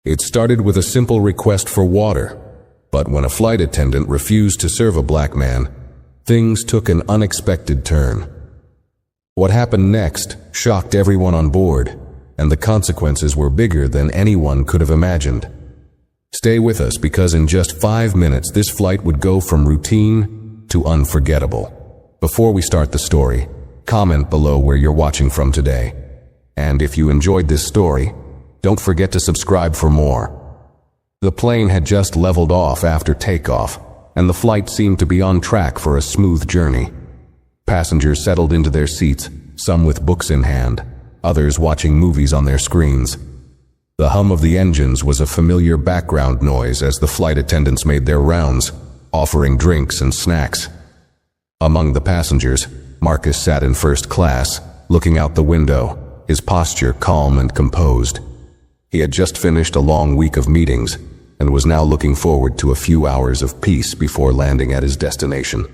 It started with a simple request for water, but when a flight attendant refused to serve a black man, things took an unexpected turn. What happened next shocked everyone on board, and the consequences were bigger than anyone could have imagined. Stay with us because in just 5 minutes this flight would go from routine to unforgettable. Before we start the story, comment below where you're watching from today. And if you enjoyed this story, don't forget to subscribe for more. The plane had just leveled off after takeoff, and the flight seemed to be on track for a smooth journey. Passengers settled into their seats, some with books in hand, others watching movies on their screens. The hum of the engines was a familiar background noise as the flight attendants made their rounds, offering drinks and snacks. Among the passengers, Marcus sat in first class, looking out the window, his posture calm and composed. He had just finished a long week of meetings and was now looking forward to a few hours of peace before landing at his destination.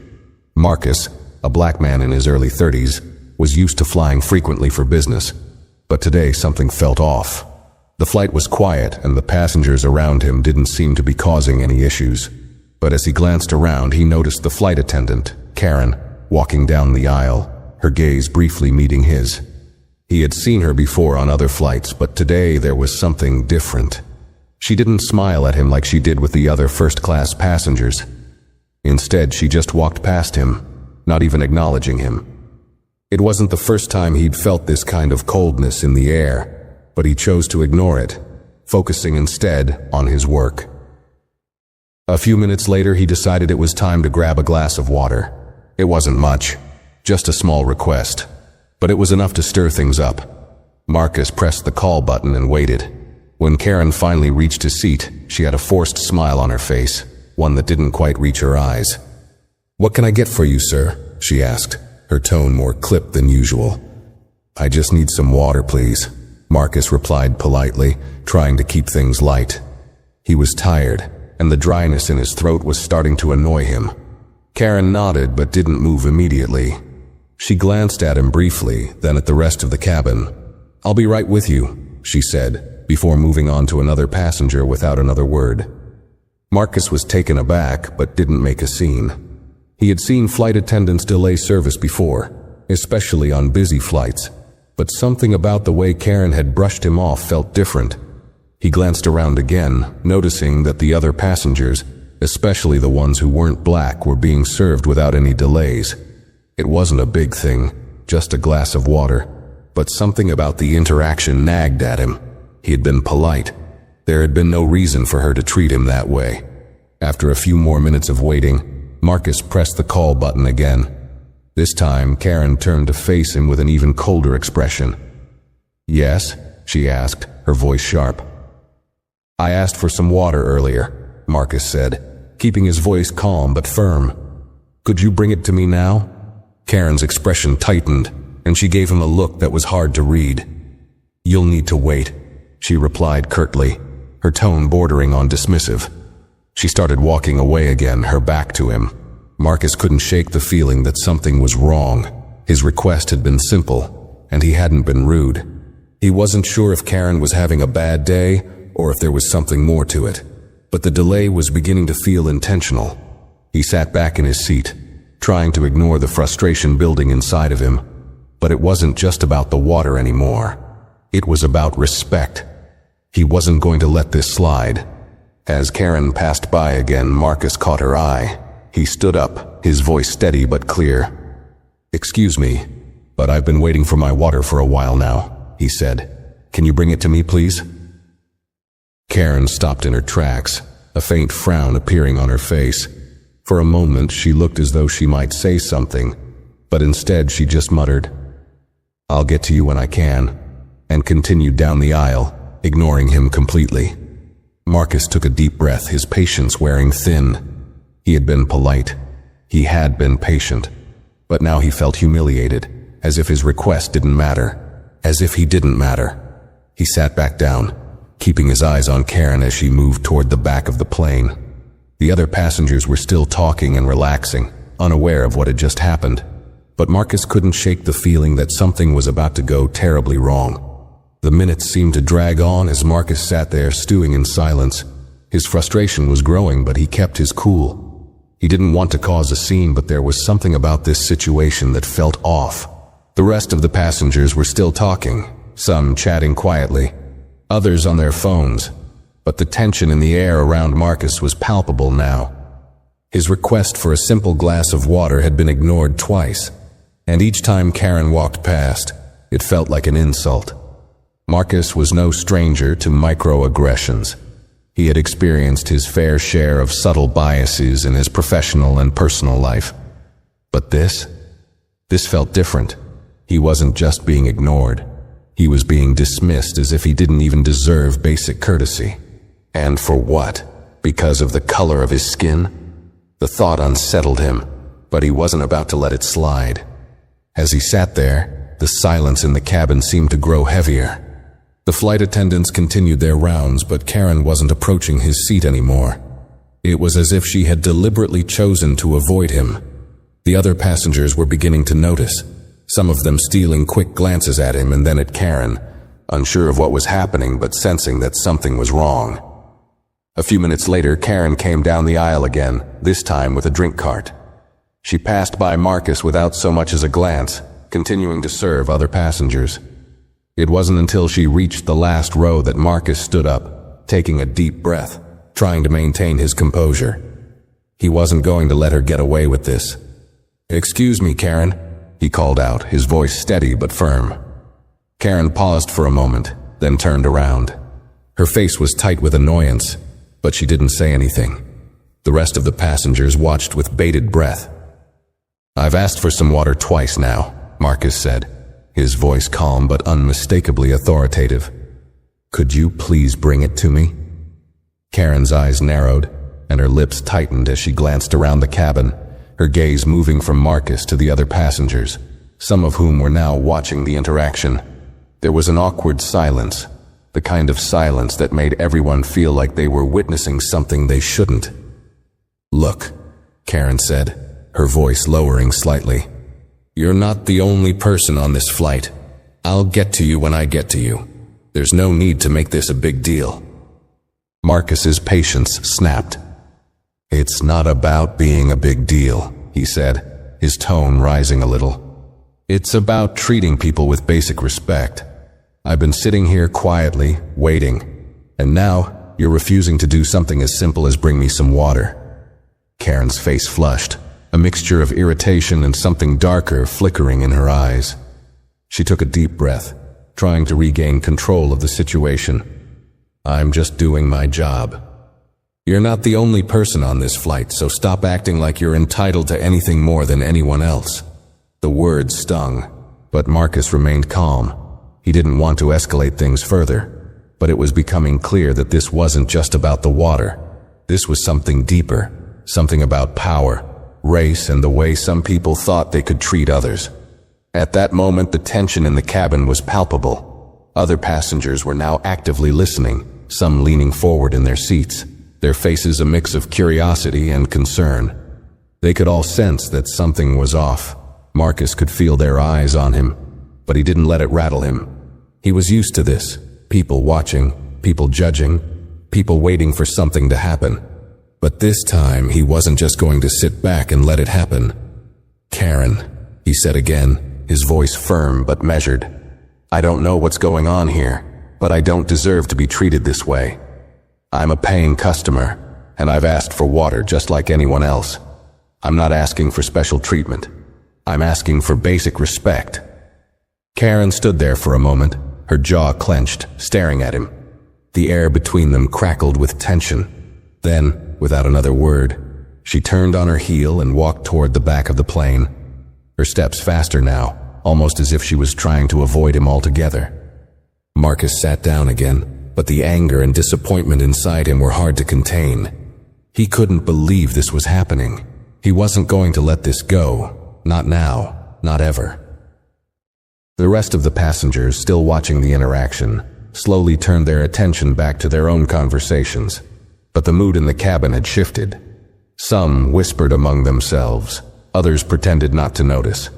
Marcus, a black man in his early 30s, was used to flying frequently for business, but today something felt off. The flight was quiet and the passengers around him didn't seem to be causing any issues. But as he glanced around, he noticed the flight attendant, Karen, walking down the aisle, her gaze briefly meeting his. He had seen her before on other flights, but today there was something different. She didn't smile at him like she did with the other first-class passengers. Instead, she just walked past him, not even acknowledging him. It wasn't the first time he'd felt this kind of coldness in the air, but he chose to ignore it, focusing instead on his work. A few minutes later, he decided it was time to grab a glass of water. It wasn't much, just a small request, but it was enough to stir things up. Marcus pressed the call button and waited. When Karen finally reached his seat, she had a forced smile on her face, one that didn't quite reach her eyes. "What can I get for you, sir?" she asked, her tone more clipped than usual. "I just need some water, please," Marcus replied politely, trying to keep things light. He was tired, and the dryness in his throat was starting to annoy him. Karen nodded but didn't move immediately. She glanced at him briefly, then at the rest of the cabin. "I'll be right with you," she said, before moving on to another passenger without another word. Marcus was taken aback but didn't make a scene. He had seen flight attendants delay service before, especially on busy flights, but something about the way Karen had brushed him off felt different. He glanced around again, noticing that the other passengers, especially the ones who weren't black, were being served without any delays. It wasn't a big thing, just a glass of water, but something about the interaction nagged at him. He had been polite. There had been no reason for her to treat him that way. After a few more minutes of waiting, Marcus pressed the call button again. This time, Karen turned to face him with an even colder expression. "Yes?" she asked, her voice sharp. "I asked for some water earlier," Marcus said, keeping his voice calm but firm. "Could you bring it to me now?" Karen's expression tightened, and she gave him a look that was hard to read. "You'll need to wait," she replied curtly, her tone bordering on dismissive. She started walking away again, her back to him. Marcus couldn't shake the feeling that something was wrong. His request had been simple, and he hadn't been rude. He wasn't sure if Karen was having a bad day or if there was something more to it, but the delay was beginning to feel intentional. He sat back in his seat, trying to ignore the frustration building inside of him. But it wasn't just about the water anymore. It was about respect. He wasn't going to let this slide. As Karen passed by again, Marcus caught her eye. He stood up, his voice steady but clear. "Excuse me, but I've been waiting for my water for a while now," he said. "Can you bring it to me, please?" Karen stopped in her tracks, a faint frown appearing on her face. For a moment, she looked as though she might say something, but instead she just muttered, "I'll get to you when I can," and continued down the aisle, ignoring him completely. Marcus took a deep breath, his patience wearing thin. He had been polite. He had been patient. But now he felt humiliated, as if his request didn't matter, as if he didn't matter. He sat back down, keeping his eyes on Karen as she moved toward the back of the plane. The other passengers were still talking and relaxing, unaware of what had just happened. But Marcus couldn't shake the feeling that something was about to go terribly wrong. The minutes seemed to drag on as Marcus sat there stewing in silence. His frustration was growing, but he kept his cool. He didn't want to cause a scene, but there was something about this situation that felt off. The rest of the passengers were still talking, some chatting quietly, others on their phones, but the tension in the air around Marcus was palpable now. His request for a simple glass of water had been ignored twice, and each time Karen walked past, it felt like an insult. Marcus was no stranger to microaggressions. He had experienced his fair share of subtle biases in his professional and personal life. But this felt different. He wasn't just being ignored. He was being dismissed as if he didn't even deserve basic courtesy. And for what? Because of the color of his skin? The thought unsettled him, but he wasn't about to let it slide. As he sat there, the silence in the cabin seemed to grow heavier. The flight attendants continued their rounds, but Karen wasn't approaching his seat anymore. It was as if she had deliberately chosen to avoid him. The other passengers were beginning to notice, some of them stealing quick glances at him and then at Karen, unsure of what was happening but sensing that something was wrong. A few minutes later, Karen came down the aisle again, this time with a drink cart. She passed by Marcus without so much as a glance, continuing to serve other passengers. It wasn't until she reached the last row that Marcus stood up, taking a deep breath, trying to maintain his composure. He wasn't going to let her get away with this. "Excuse me, Karen," he called out, his voice steady but firm. Karen paused for a moment, then turned around. Her face was tight with annoyance, but she didn't say anything. The rest of the passengers watched with bated breath. "I've asked for some water twice now," Marcus said, his voice calm but unmistakably authoritative. "Could you please bring it to me?" Karen's eyes narrowed, and her lips tightened as she glanced around the cabin, her gaze moving from Marcus to the other passengers, some of whom were now watching the interaction. There was an awkward silence, the kind of silence that made everyone feel like they were witnessing something they shouldn't. "Look," Karen said, her voice lowering slightly. "You're not the only person on this flight. I'll get to you when I get to you. There's no need to make this a big deal." Marcus's patience snapped. "It's not about being a big deal," he said, his tone rising a little. "It's about treating people with basic respect. I've been sitting here quietly, waiting, and now you're refusing to do something as simple as bring me some water." Karen's face flushed, a mixture of irritation and something darker flickering in her eyes. She took a deep breath, trying to regain control of the situation. "I'm just doing my job. You're not the only person on this flight, so stop acting like you're entitled to anything more than anyone else." The words stung, but Marcus remained calm. He didn't want to escalate things further, but it was becoming clear that this wasn't just about the water. This was something deeper, something about power, race, and the way some people thought they could treat others. At that moment, the tension in the cabin was palpable. Other passengers were now actively listening, some leaning forward in their seats, their faces a mix of curiosity and concern. They could all sense that something was off. Marcus could feel their eyes on him, but he didn't let it rattle him. He was used to this, people watching, people judging, people waiting for something to happen. But this time, he wasn't just going to sit back and let it happen. "Karen," he said again, his voice firm but measured. "I don't know what's going on here, but I don't deserve to be treated this way. I'm a paying customer, and I've asked for water just like anyone else. I'm not asking for special treatment. I'm asking for basic respect." Karen stood there for a moment, her jaw clenched, staring at him. The air between them crackled with tension. Then, without another word, she turned on her heel and walked toward the back of the plane. Her steps faster now, almost as if she was trying to avoid him altogether. Marcus sat down again, but the anger and disappointment inside him were hard to contain. He couldn't believe this was happening. He wasn't going to let this go. Not now, not ever. The rest of the passengers, still watching the interaction, slowly turned their attention back to their own conversations. But the mood in the cabin had shifted. Some whispered among themselves, others pretended not to notice.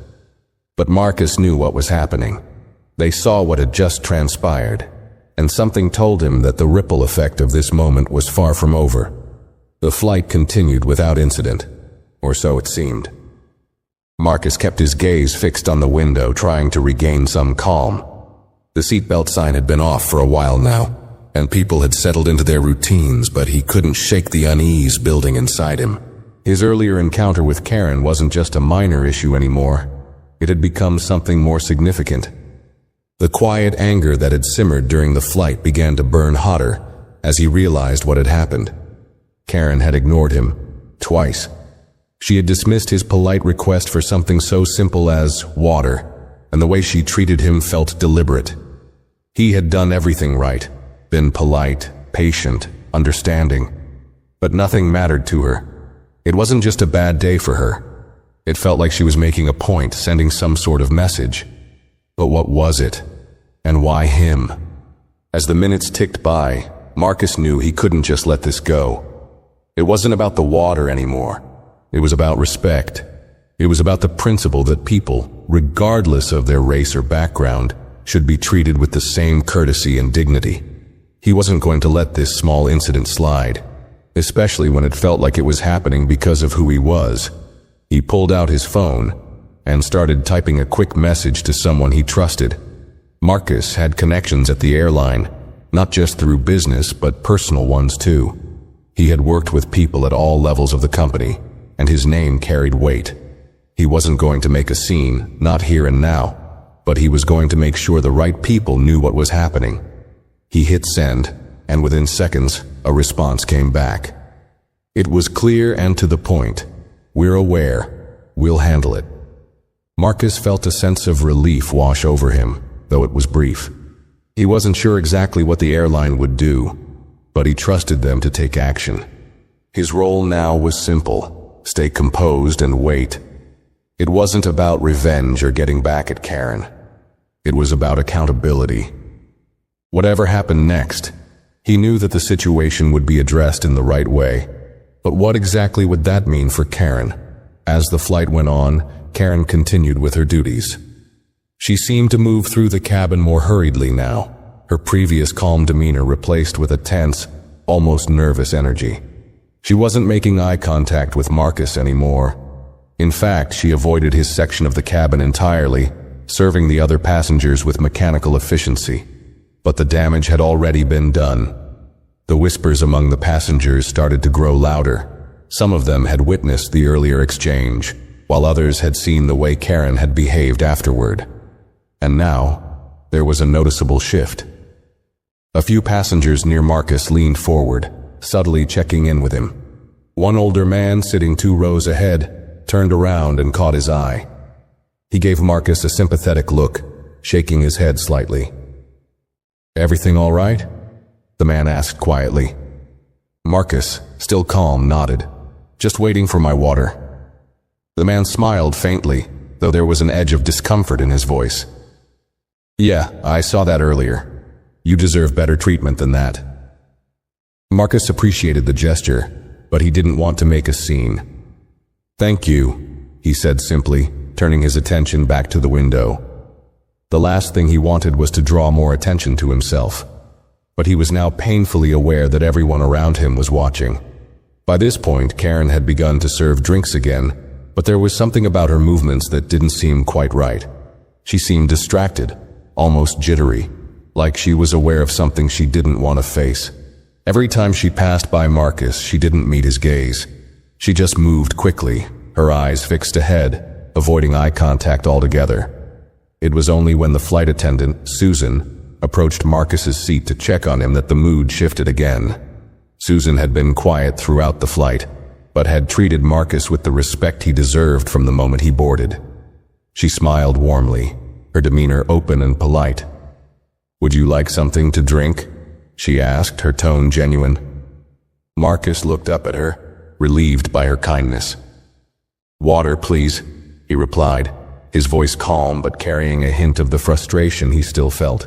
But Marcus knew what was happening. They saw what had just transpired, and something told him that the ripple effect of this moment was far from over. The flight continued without incident, or so it seemed. Marcus kept his gaze fixed on the window, trying to regain some calm. The seatbelt sign had been off for a while now, and people had settled into their routines, but he couldn't shake the unease building inside him. His earlier encounter with Karen wasn't just a minor issue anymore. It had become something more significant. The quiet anger that had simmered during the flight began to burn hotter as he realized what had happened. Karen had ignored him twice. She had dismissed his polite request for something so simple as water, and the way she treated him felt deliberate. He had done everything right, been polite, patient, understanding, but nothing mattered to her. It wasn't just a bad day for her. It felt like she was making a point, sending some sort of message. But what was it? And why him? As the minutes ticked by, Marcus knew he couldn't just let this go. It wasn't about the water anymore. It was about respect. It was about the principle that people, regardless of their race or background, should be treated with the same courtesy and dignity. He wasn't going to let this small incident slide, especially when it felt like it was happening because of who he was. He pulled out his phone and started typing a quick message to someone he trusted. Marcus had connections at the airline, not just through business but personal ones too. He had worked with people at all levels of the company, and his name carried weight. He wasn't going to make a scene, not here and now, but he was going to make sure the right people knew what was happening. He hit send, and within seconds, a response came back. It was clear and to the point. "We're aware. We'll handle it." Marcus felt a sense of relief wash over him, though it was brief. He wasn't sure exactly what the airline would do, but he trusted them to take action. His role now was simple: stay composed and wait. It wasn't about revenge or getting back at Karen. It was about accountability. Whatever happened next, he knew that the situation would be addressed in the right way. But what exactly would that mean for Karen? As the flight went on, Karen continued with her duties. She seemed to move through the cabin more hurriedly now, her previous calm demeanor replaced with a tense, almost nervous energy. She wasn't making eye contact with Marcus anymore. In fact, she avoided his section of the cabin entirely, serving the other passengers with mechanical efficiency. But the damage had already been done. The whispers among the passengers started to grow louder. Some of them had witnessed the earlier exchange, while others had seen the way Karen had behaved afterward. And now, there was a noticeable shift. A few passengers near Marcus leaned forward, subtly checking in with him. One older man, sitting 2 rows ahead, turned around and caught his eye. He gave Marcus a sympathetic look, shaking his head slightly. "Everything all right?" the man asked quietly. Marcus, still calm, nodded. "Just waiting for my water." The man smiled faintly, though there was an edge of discomfort in his voice. "Yeah, I saw that earlier. You deserve better treatment than that." Marcus appreciated the gesture, but he didn't want to make a scene. "Thank you," he said simply, turning his attention back to the window. The last thing he wanted was to draw more attention to himself, but he was now painfully aware that everyone around him was watching. By this point, Karen had begun to serve drinks again, but there was something about her movements that didn't seem quite right. She seemed distracted, almost jittery, like she was aware of something she didn't want to face. Every time she passed by Marcus, she didn't meet his gaze. She just moved quickly, her eyes fixed ahead, avoiding eye contact altogether. It was only when the flight attendant, Susan, approached Marcus's seat to check on him that the mood shifted again. Susan had been quiet throughout the flight, but had treated Marcus with the respect he deserved from the moment he boarded. She smiled warmly, her demeanor open and polite. "Would you like something to drink?" she asked, her tone genuine. Marcus looked up at her, relieved by her kindness. "Water, please," he replied, his voice calm but carrying a hint of the frustration he still felt.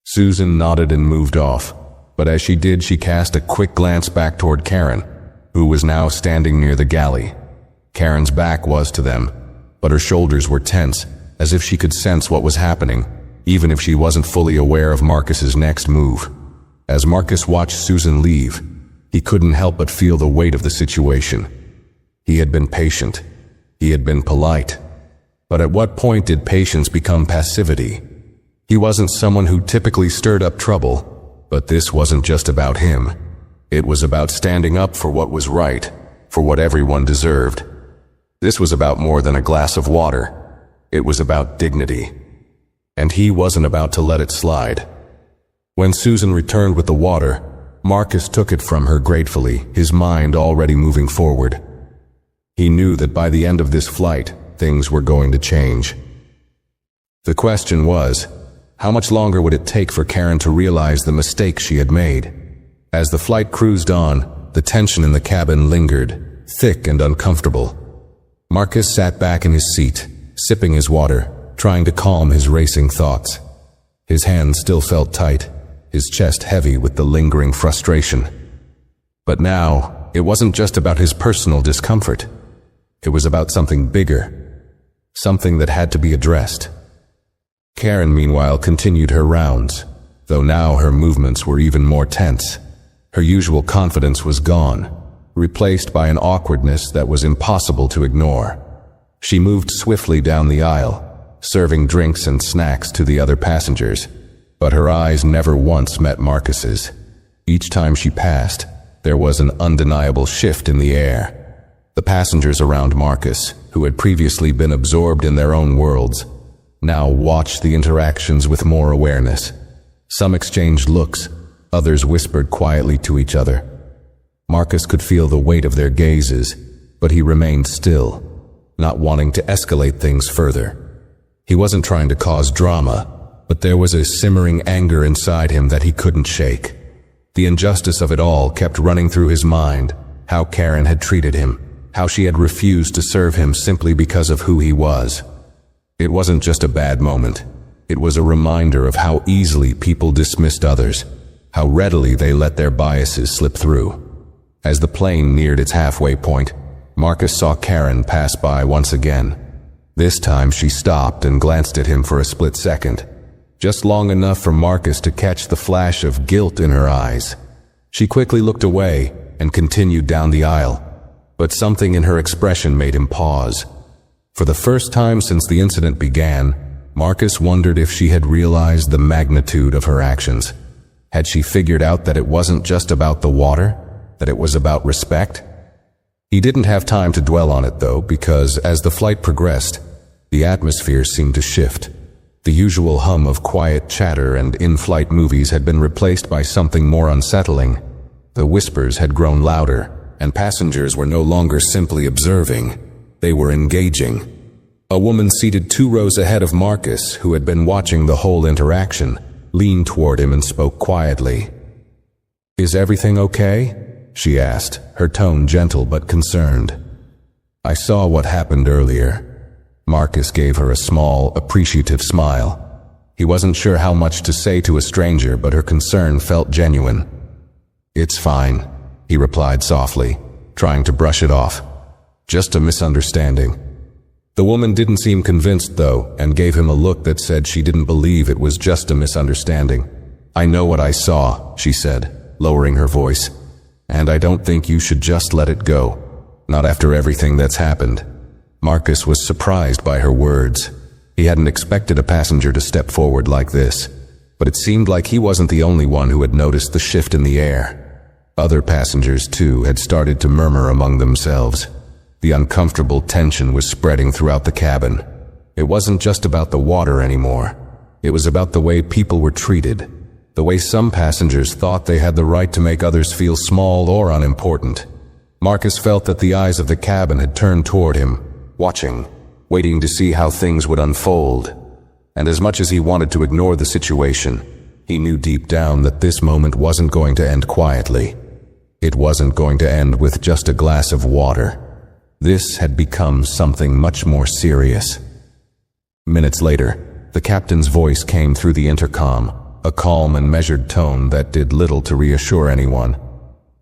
Susan nodded and moved off, but as she did, she cast a quick glance back toward Karen, who was now standing near the galley. Karen's back was to them, but her shoulders were tense, as if she could sense what was happening, even if she wasn't fully aware of Marcus's next move. As Marcus watched Susan leave, he couldn't help but feel the weight of the situation. He had been patient. He had been polite. But at what point did patience become passivity? He wasn't someone who typically stirred up trouble, but this wasn't just about him. It was about standing up for what was right, for what everyone deserved. This was about more than a glass of water. It was about dignity. And he wasn't about to let it slide. When Susan returned with the water, Marcus took it from her gratefully, his mind already moving forward. He knew that by the end of this flight, things were going to change. The question was, how much longer would it take for Karen to realize the mistake she had made? As the flight cruised on, the tension in the cabin lingered, thick and uncomfortable. Marcus sat back in his seat, sipping his water, trying to calm his racing thoughts. His hands still felt tight, his chest heavy with the lingering frustration. But now, it wasn't just about his personal discomfort. It was about something bigger, something that had to be addressed. Karen, meanwhile, continued her rounds, though now her movements were even more tense. Her usual confidence was gone, replaced by an awkwardness that was impossible to ignore. She moved swiftly down the aisle, serving drinks and snacks to the other passengers, but her eyes never once met Marcus's. Each time she passed, there was an undeniable shift in the air. The passengers around Marcus, who had previously been absorbed in their own worlds, now watched the interactions with more awareness. Some exchanged looks, others whispered quietly to each other. Marcus could feel the weight of their gazes, but he remained still, not wanting to escalate things further. He wasn't trying to cause drama, but there was a simmering anger inside him that he couldn't shake. The injustice of it all kept running through his mind, how Karen had treated him, how she had refused to serve him simply because of who he was. It wasn't just a bad moment. It was a reminder of how easily people dismissed others, how readily they let their biases slip through. As the plane neared its halfway point, Marcus saw Karen pass by once again. This time she stopped and glanced at him for a split second, just long enough for Marcus to catch the flash of guilt in her eyes. She quickly looked away and continued down the aisle, but something in her expression made him pause. For the first time since the incident began, Marcus wondered if she had realized the magnitude of her actions. Had she figured out that it wasn't just about the water, that it was about respect? He didn't have time to dwell on it though, because as the flight progressed, the atmosphere seemed to shift. The usual hum of quiet chatter and in-flight movies had been replaced by something more unsettling. The whispers had grown louder, and passengers were no longer simply observing. They were engaging. A woman seated 2 rows ahead of Marcus, who had been watching the whole interaction, leaned toward him and spoke quietly. "Is everything okay?" she asked, her tone gentle but concerned. "I saw what happened earlier." Marcus gave her a small, appreciative smile. He wasn't sure how much to say to a stranger, but her concern felt genuine. "It's fine," he replied softly, trying to brush it off. "Just a misunderstanding." The woman didn't seem convinced, though, and gave him a look that said she didn't believe it was just a misunderstanding. "I know what I saw," she said, lowering her voice, "and I don't think you should just let it go. Not after everything that's happened." Marcus was surprised by her words. He hadn't expected a passenger to step forward like this, but it seemed like he wasn't the only one who had noticed the shift in the air. Other passengers, too, had started to murmur among themselves. The uncomfortable tension was spreading throughout the cabin. It wasn't just about the water anymore. It was about the way people were treated, the way some passengers thought they had the right to make others feel small or unimportant. Marcus felt that the eyes of the cabin had turned toward him, watching, waiting to see how things would unfold. And as much as he wanted to ignore the situation, he knew deep down that this moment wasn't going to end quietly. It wasn't going to end with just a glass of water. This had become something much more serious. Minutes later, the captain's voice came through the intercom, a calm and measured tone that did little to reassure anyone.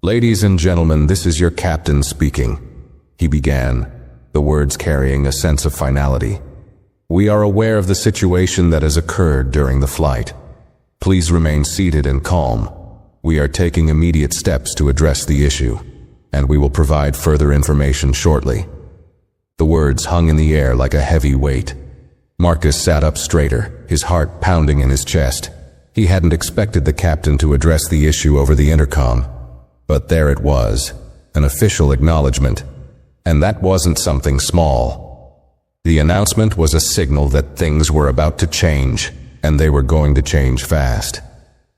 "Ladies and gentlemen, this is your captain speaking," he began, the words carrying a sense of finality. We are aware of the situation that has occurred during the flight. Please remain seated and calm. We are taking immediate steps to address the issue, and we will provide further information shortly." The words hung in the air like a heavy weight. Marcus sat up straighter, his heart pounding in his chest. He hadn't expected the captain to address the issue over the intercom, but there it was, an official acknowledgement. And that wasn't something small. The announcement was a signal that things were about to change, and they were going to change fast.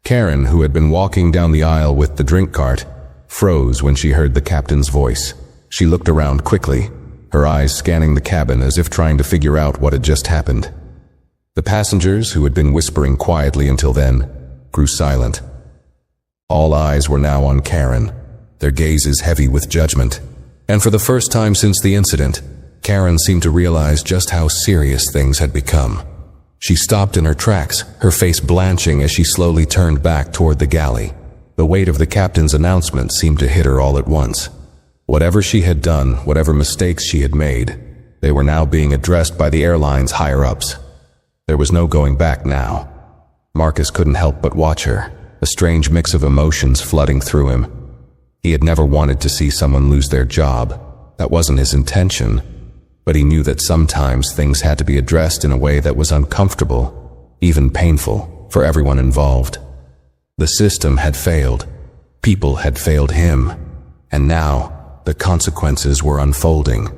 Karen, who had been walking down the aisle with the drink cart, froze when she heard the captain's voice. She looked around quickly, her eyes scanning the cabin as if trying to figure out what had just happened. The passengers, who had been whispering quietly until then, grew silent. All eyes were now on Karen, their gazes heavy with judgment. And for the first time since the incident, Karen seemed to realize just how serious things had become. She stopped in her tracks, her face blanching as she slowly turned back toward the galley. The weight of the captain's announcement seemed to hit her all at once. Whatever she had done, whatever mistakes she had made, they were now being addressed by the airline's higher-ups. There was no going back now. Marcus couldn't help but watch her, a strange mix of emotions flooding through him. He had never wanted to see someone lose their job. That wasn't his intention, but he knew that sometimes things had to be addressed in a way that was uncomfortable, even painful, for everyone involved. The system had failed. People had failed him. And now, the consequences were unfolding.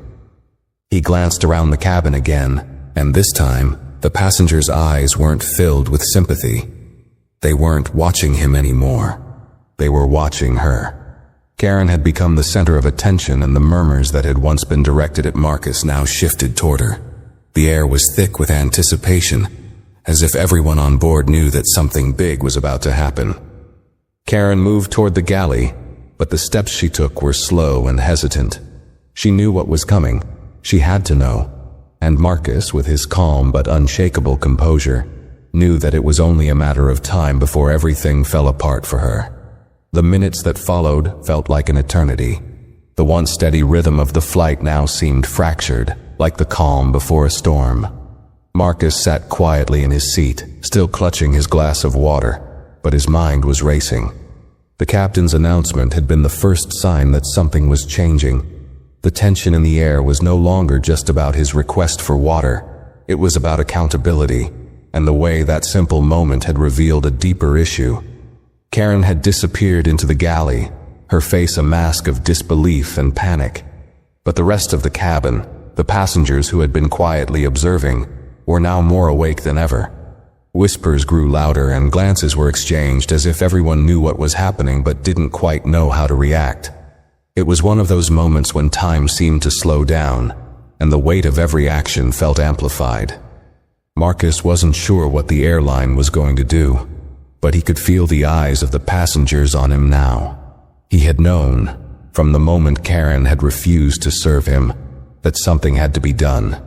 He glanced around the cabin again, and this time, the passengers' eyes weren't filled with sympathy. They weren't watching him anymore. They were watching her. Karen had become the center of attention, and the murmurs that had once been directed at Marcus now shifted toward her. The air was thick with anticipation, as if everyone on board knew that something big was about to happen. Karen moved toward the galley, but the steps she took were slow and hesitant. She knew what was coming. She had to know. And Marcus, with his calm but unshakable composure, knew that it was only a matter of time before everything fell apart for her. The minutes that followed felt like an eternity. The once steady rhythm of the flight now seemed fractured, like the calm before a storm. Marcus sat quietly in his seat, still clutching his glass of water, but his mind was racing. The captain's announcement had been the first sign that something was changing. The tension in the air was no longer just about his request for water. It was about accountability, and the way that simple moment had revealed a deeper issue. Karen had disappeared into the galley, her face a mask of disbelief and panic. But the rest of the cabin, the passengers who had been quietly observing, were now more awake than ever. Whispers grew louder and glances were exchanged as if everyone knew what was happening but didn't quite know how to react. It was one of those moments when time seemed to slow down, and the weight of every action felt amplified. Marcus wasn't sure what the airline was going to do, but he could feel the eyes of the passengers on him now. He had known, from the moment Karen had refused to serve him, that something had to be done.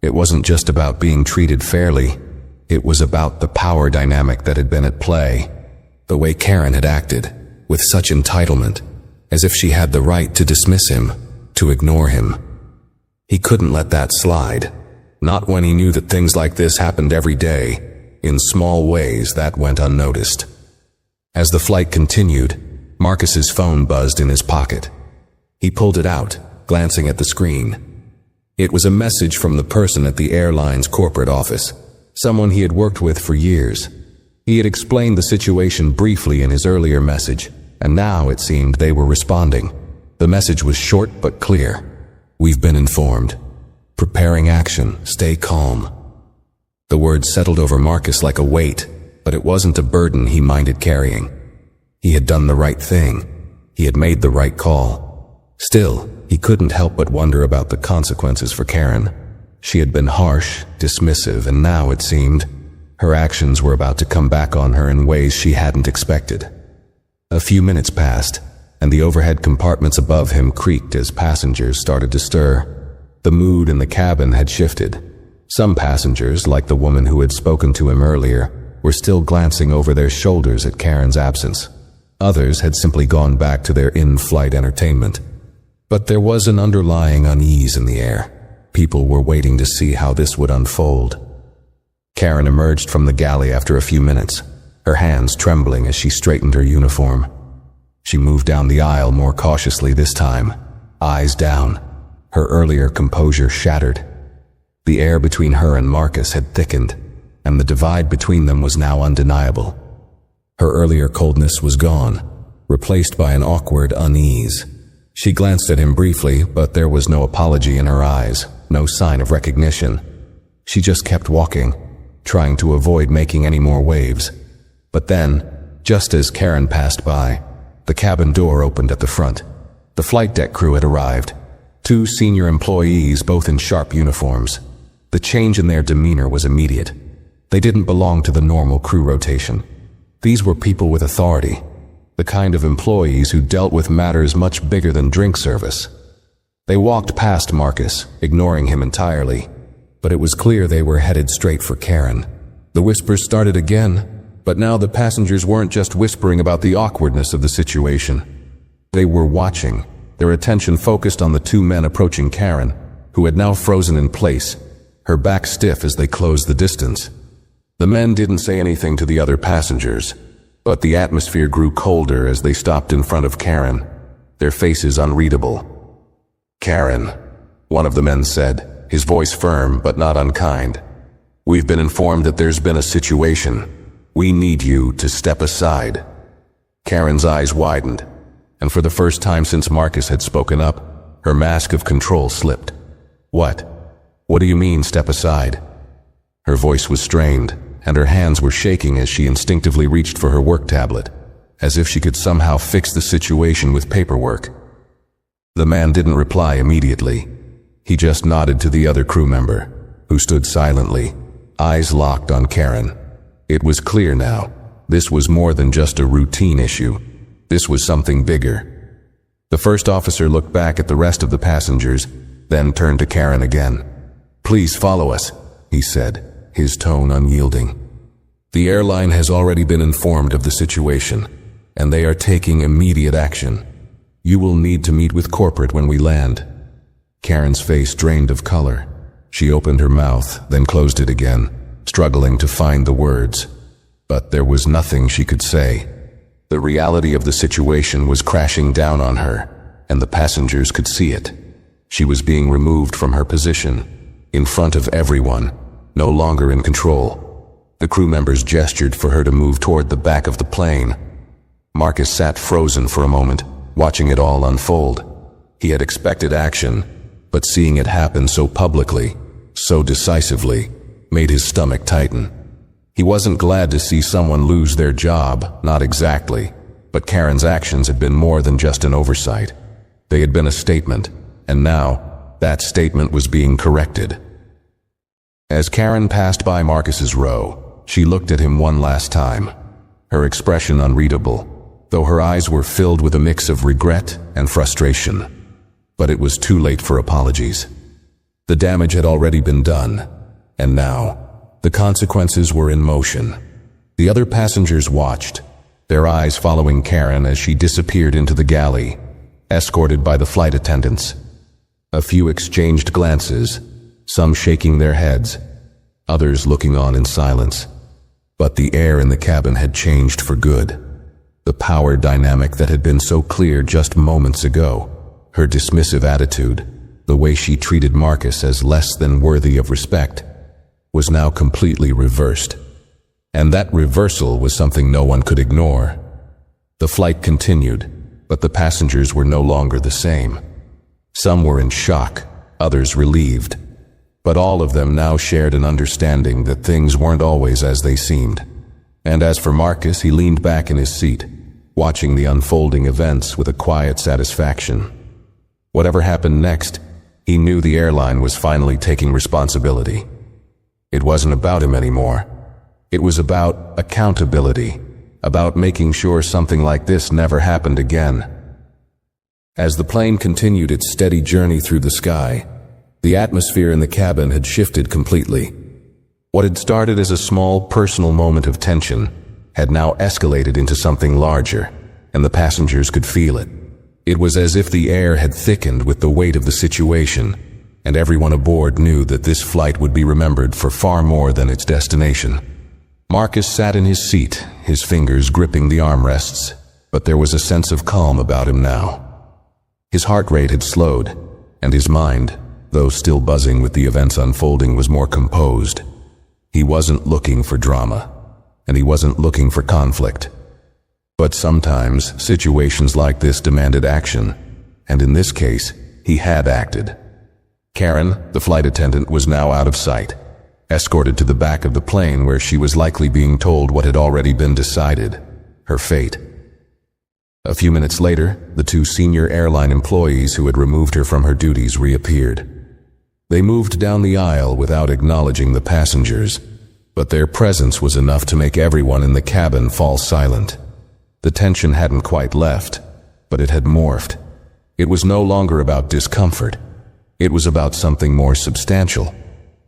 It wasn't just about being treated fairly. It was about the power dynamic that had been at play. The way Karen had acted, with such entitlement, as if she had the right to dismiss him, to ignore him. He couldn't let that slide, not when he knew that things like this happened every day, in small ways that went unnoticed. As the flight continued, Marcus's phone buzzed in his pocket. He pulled it out, glancing at the screen. It was a message from the person at the airline's corporate office, someone he had worked with for years. He had explained the situation briefly in his earlier message, and now it seemed they were responding. The message was short but clear. "We've been informed. Preparing action. Stay calm." The words settled over Marcus like a weight, but it wasn't a burden he minded carrying. He had done the right thing. He had made the right call. Still, he couldn't help but wonder about the consequences for Karen. She had been harsh, dismissive, and now, it seemed, her actions were about to come back on her in ways she hadn't expected. A few minutes passed, and the overhead compartments above him creaked as passengers started to stir. The mood in the cabin had shifted. Some passengers, like the woman who had spoken to him earlier, were still glancing over their shoulders at Karen's absence. Others had simply gone back to their in-flight entertainment. But there was an underlying unease in the air. People were waiting to see how this would unfold. Karen emerged from the galley after a few minutes, her hands trembling as she straightened her uniform. She moved down the aisle more cautiously this time, eyes down, her earlier composure shattered. The air between her and Marcus had thickened, and the divide between them was now undeniable. Her earlier coldness was gone, replaced by an awkward unease. She glanced at him briefly, but there was no apology in her eyes, no sign of recognition. She just kept walking, trying to avoid making any more waves. But then, just as Karen passed by, the cabin door opened at the front. The flight deck crew had arrived, 2 senior employees, both in sharp uniforms. The change in their demeanor was immediate. They didn't belong to the normal crew rotation. These were people with authority, the kind of employees who dealt with matters much bigger than drink service. They walked past Marcus, ignoring him entirely, but it was clear they were headed straight for Karen. The whispers started again, but now the passengers weren't just whispering about the awkwardness of the situation. They were watching, their attention focused on the 2 men approaching Karen, who had now frozen in place, her back stiff as they closed the distance. The men didn't say anything to the other passengers, but the atmosphere grew colder as they stopped in front of Karen, their faces unreadable. "Karen," one of the men said, his voice firm but not unkind. "We've been informed that there's been a situation. We need you to step aside." Karen's eyes widened, and for the first time since Marcus had spoken up, her mask of control slipped. "What? What do you mean, step aside?" Her voice was strained, and her hands were shaking as she instinctively reached for her work tablet, as if she could somehow fix the situation with paperwork. The man didn't reply immediately. He just nodded to the other crew member, who stood silently, eyes locked on Karen. It was clear now, this was more than just a routine issue. This was something bigger. The first officer looked back at the rest of the passengers, then turned to Karen again. "Please follow us," he said, his tone unyielding. "The airline has already been informed of the situation, and they are taking immediate action. You will need to meet with corporate when we land." Karen's face drained of color. She opened her mouth, then closed it again, struggling to find the words. But there was nothing she could say. The reality of the situation was crashing down on her, and the passengers could see it. She was being removed from her position, in front of everyone, no longer in control. The crew members gestured for her to move toward the back of the plane. Marcus sat frozen for a moment, watching it all unfold. He had expected action, but seeing it happen so publicly, so decisively, made his stomach tighten. He wasn't glad to see someone lose their job, not exactly, but Karen's actions had been more than just an oversight. They had been a statement, and now, that statement was being corrected. As Karen passed by Marcus's row, she looked at him one last time, her expression unreadable, though her eyes were filled with a mix of regret and frustration. But it was too late for apologies. The damage had already been done, and now, the consequences were in motion. The other passengers watched, their eyes following Karen as she disappeared into the galley, escorted by the flight attendants. A few exchanged glances, some shaking their heads, others looking on in silence. But the air in the cabin had changed for good. The power dynamic that had been so clear just moments ago, her dismissive attitude, the way she treated Marcus as less than worthy of respect, was now completely reversed. And that reversal was something no one could ignore. The flight continued, but the passengers were no longer the same. Some were in shock, others relieved. But all of them now shared an understanding that things weren't always as they seemed. And as for Marcus, he leaned back in his seat, watching the unfolding events with a quiet satisfaction. Whatever happened next, he knew the airline was finally taking responsibility. It wasn't about him anymore. It was about accountability, about making sure something like this never happened again. As the plane continued its steady journey through the sky, the atmosphere in the cabin had shifted completely. What had started as a small personal moment of tension had now escalated into something larger, and the passengers could feel it. It was as if the air had thickened with the weight of the situation, and everyone aboard knew that this flight would be remembered for far more than its destination. Marcus sat in his seat, his fingers gripping the armrests, but there was a sense of calm about him now. His heart rate had slowed, and his mind, though still buzzing with the events unfolding, was more composed. He wasn't looking for drama, and he wasn't looking for conflict. But sometimes situations like this demanded action, and in this case, he had acted. Karen, the flight attendant, was now out of sight, escorted to the back of the plane where she was likely being told what had already been decided, her fate. A few minutes later, the two senior airline employees who had removed her from her duties reappeared. They moved down the aisle without acknowledging the passengers, but their presence was enough to make everyone in the cabin fall silent. The tension hadn't quite left, but it had morphed. It was no longer about discomfort. It was about something more substantial.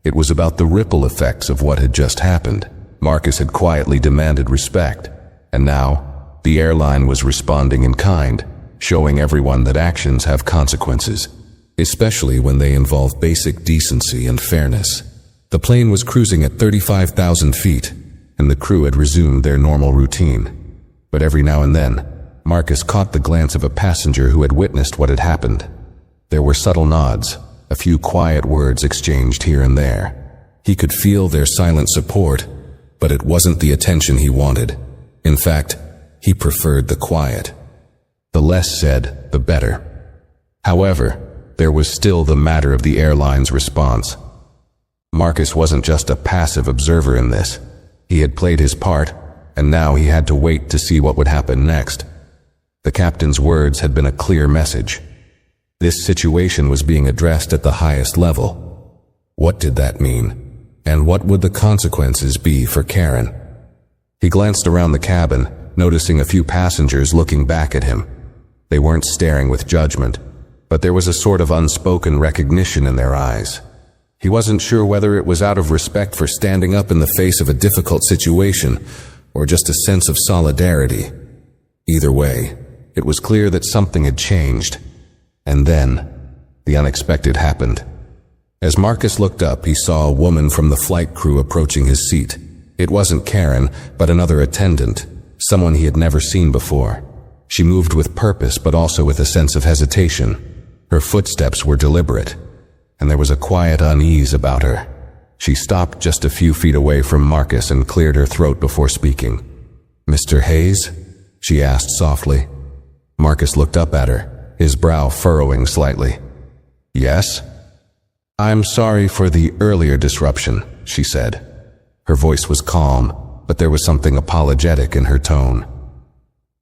It was about the ripple effects of what had just happened. Marcus had quietly demanded respect, and now the airline was responding in kind, showing everyone that actions have consequences, especially when they involve basic decency and fairness. The plane was cruising at 35,000 feet, and the crew had resumed their normal routine. But every now and then, Marcus caught the glance of a passenger who had witnessed what had happened. There were subtle nods, a few quiet words exchanged here and there. He could feel their silent support, but it wasn't the attention he wanted. In fact, he preferred the quiet. The less said, the better. However, there was still the matter of the airline's response. Marcus wasn't just a passive observer in this. He had played his part, and now he had to wait to see what would happen next. The captain's words had been a clear message. This situation was being addressed at the highest level. What did that mean? And what would the consequences be for Karen? He glanced around the cabin, noticing a few passengers looking back at him. They weren't staring with judgment, but there was a sort of unspoken recognition in their eyes. He wasn't sure whether it was out of respect for standing up in the face of a difficult situation, or just a sense of solidarity. Either way, it was clear that something had changed. And then, the unexpected happened. As Marcus looked up, he saw a woman from the flight crew approaching his seat. It wasn't Karen, but another attendant, someone he had never seen before. She moved with purpose, but also with a sense of hesitation. Her footsteps were deliberate, and there was a quiet unease about her. She stopped just a few feet away from Marcus and cleared her throat before speaking. "Mr. Hayes?" she asked softly. Marcus looked up at her, his brow furrowing slightly. "Yes?" "I'm sorry for the earlier disruption," she said. Her voice was calm, but there was something apologetic in her tone.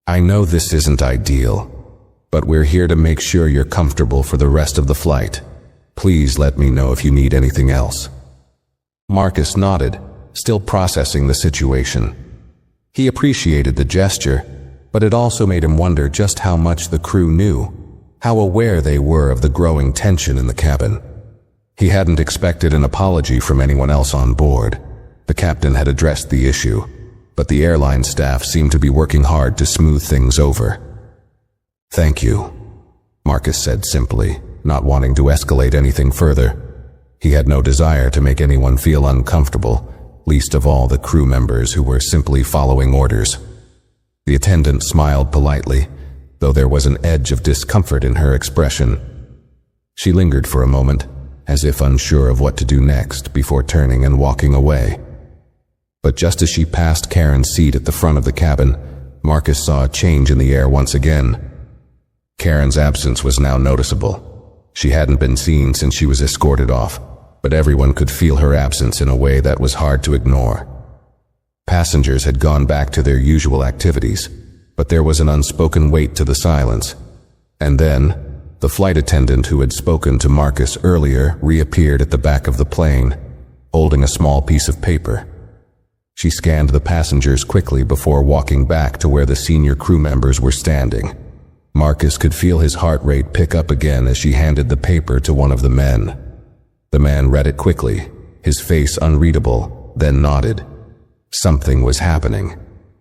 "I know this isn't ideal, but we're here to make sure you're comfortable for the rest of the flight. Please let me know if you need anything else." Marcus nodded, still processing the situation. He appreciated the gesture, but it also made him wonder just how much the crew knew, how aware they were of the growing tension in the cabin. He hadn't expected an apology from anyone else on board. The captain had addressed the issue, but the airline staff seemed to be working hard to smooth things over. "Thank you," Marcus said simply, not wanting to escalate anything further. He had no desire to make anyone feel uncomfortable, least of all the crew members who were simply following orders. The attendant smiled politely, though there was an edge of discomfort in her expression. She lingered for a moment, as if unsure of what to do next, before turning and walking away. But just as she passed Karen's seat at the front of the cabin, Marcus saw a change in the air once again. Karen's absence was now noticeable. She hadn't been seen since she was escorted off, but everyone could feel her absence in a way that was hard to ignore. Passengers had gone back to their usual activities, but there was an unspoken weight to the silence. And then, the flight attendant who had spoken to Marcus earlier reappeared at the back of the plane, holding a small piece of paper. She scanned the passengers quickly before walking back to where the senior crew members were standing. Marcus could feel his heart rate pick up again as she handed the paper to one of the men. The man read it quickly, his face unreadable, then nodded. Something was happening,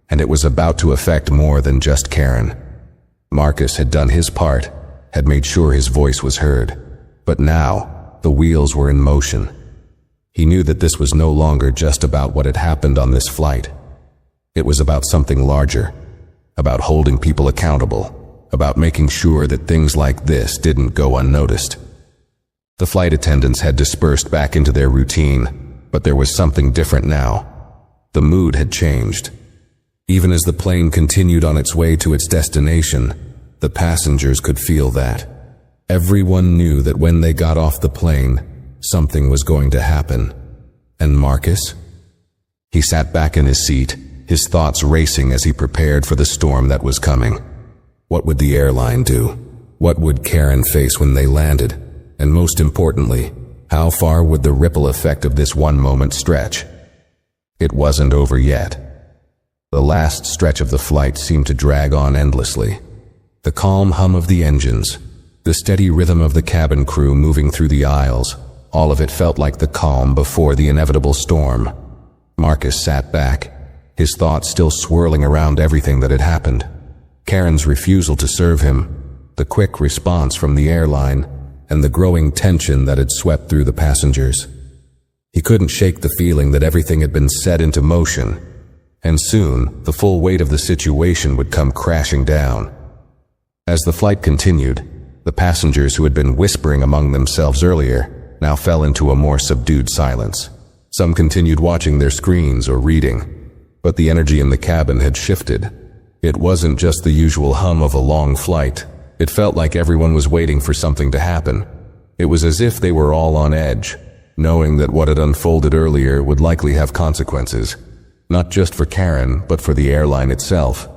and it was about to affect more than just Karen. Marcus had done his part, had made sure his voice was heard, but now the wheels were in motion. He knew that this was no longer just about what had happened on this flight. It was about something larger, about holding people accountable, about making sure that things like this didn't go unnoticed. The flight attendants had dispersed back into their routine, but there was something different now. The mood had changed. Even as the plane continued on its way to its destination, the passengers could feel that. Everyone knew that when they got off the plane, something was going to happen. And Marcus? He sat back in his seat, his thoughts racing as he prepared for the storm that was coming. What would the airline do? What would Karen face when they landed? And most importantly, how far would the ripple effect of this one moment stretch? It wasn't over yet. The last stretch of the flight seemed to drag on endlessly. The calm hum of the engines, the steady rhythm of the cabin crew moving through the aisles, all of it felt like the calm before the inevitable storm. Marcus sat back, his thoughts still swirling around everything that had happened. Karen's refusal to serve him, the quick response from the airline, and the growing tension that had swept through the passengers. He couldn't shake the feeling that everything had been set into motion, and soon the full weight of the situation would come crashing down. As the flight continued, the passengers who had been whispering among themselves earlier now fell into a more subdued silence. Some continued watching their screens or reading, but the energy in the cabin had shifted. It wasn't just the usual hum of a long flight. It felt like everyone was waiting for something to happen. It was as if they were all on edge, knowing that what had unfolded earlier would likely have consequences, not just for Karen, but for the airline itself.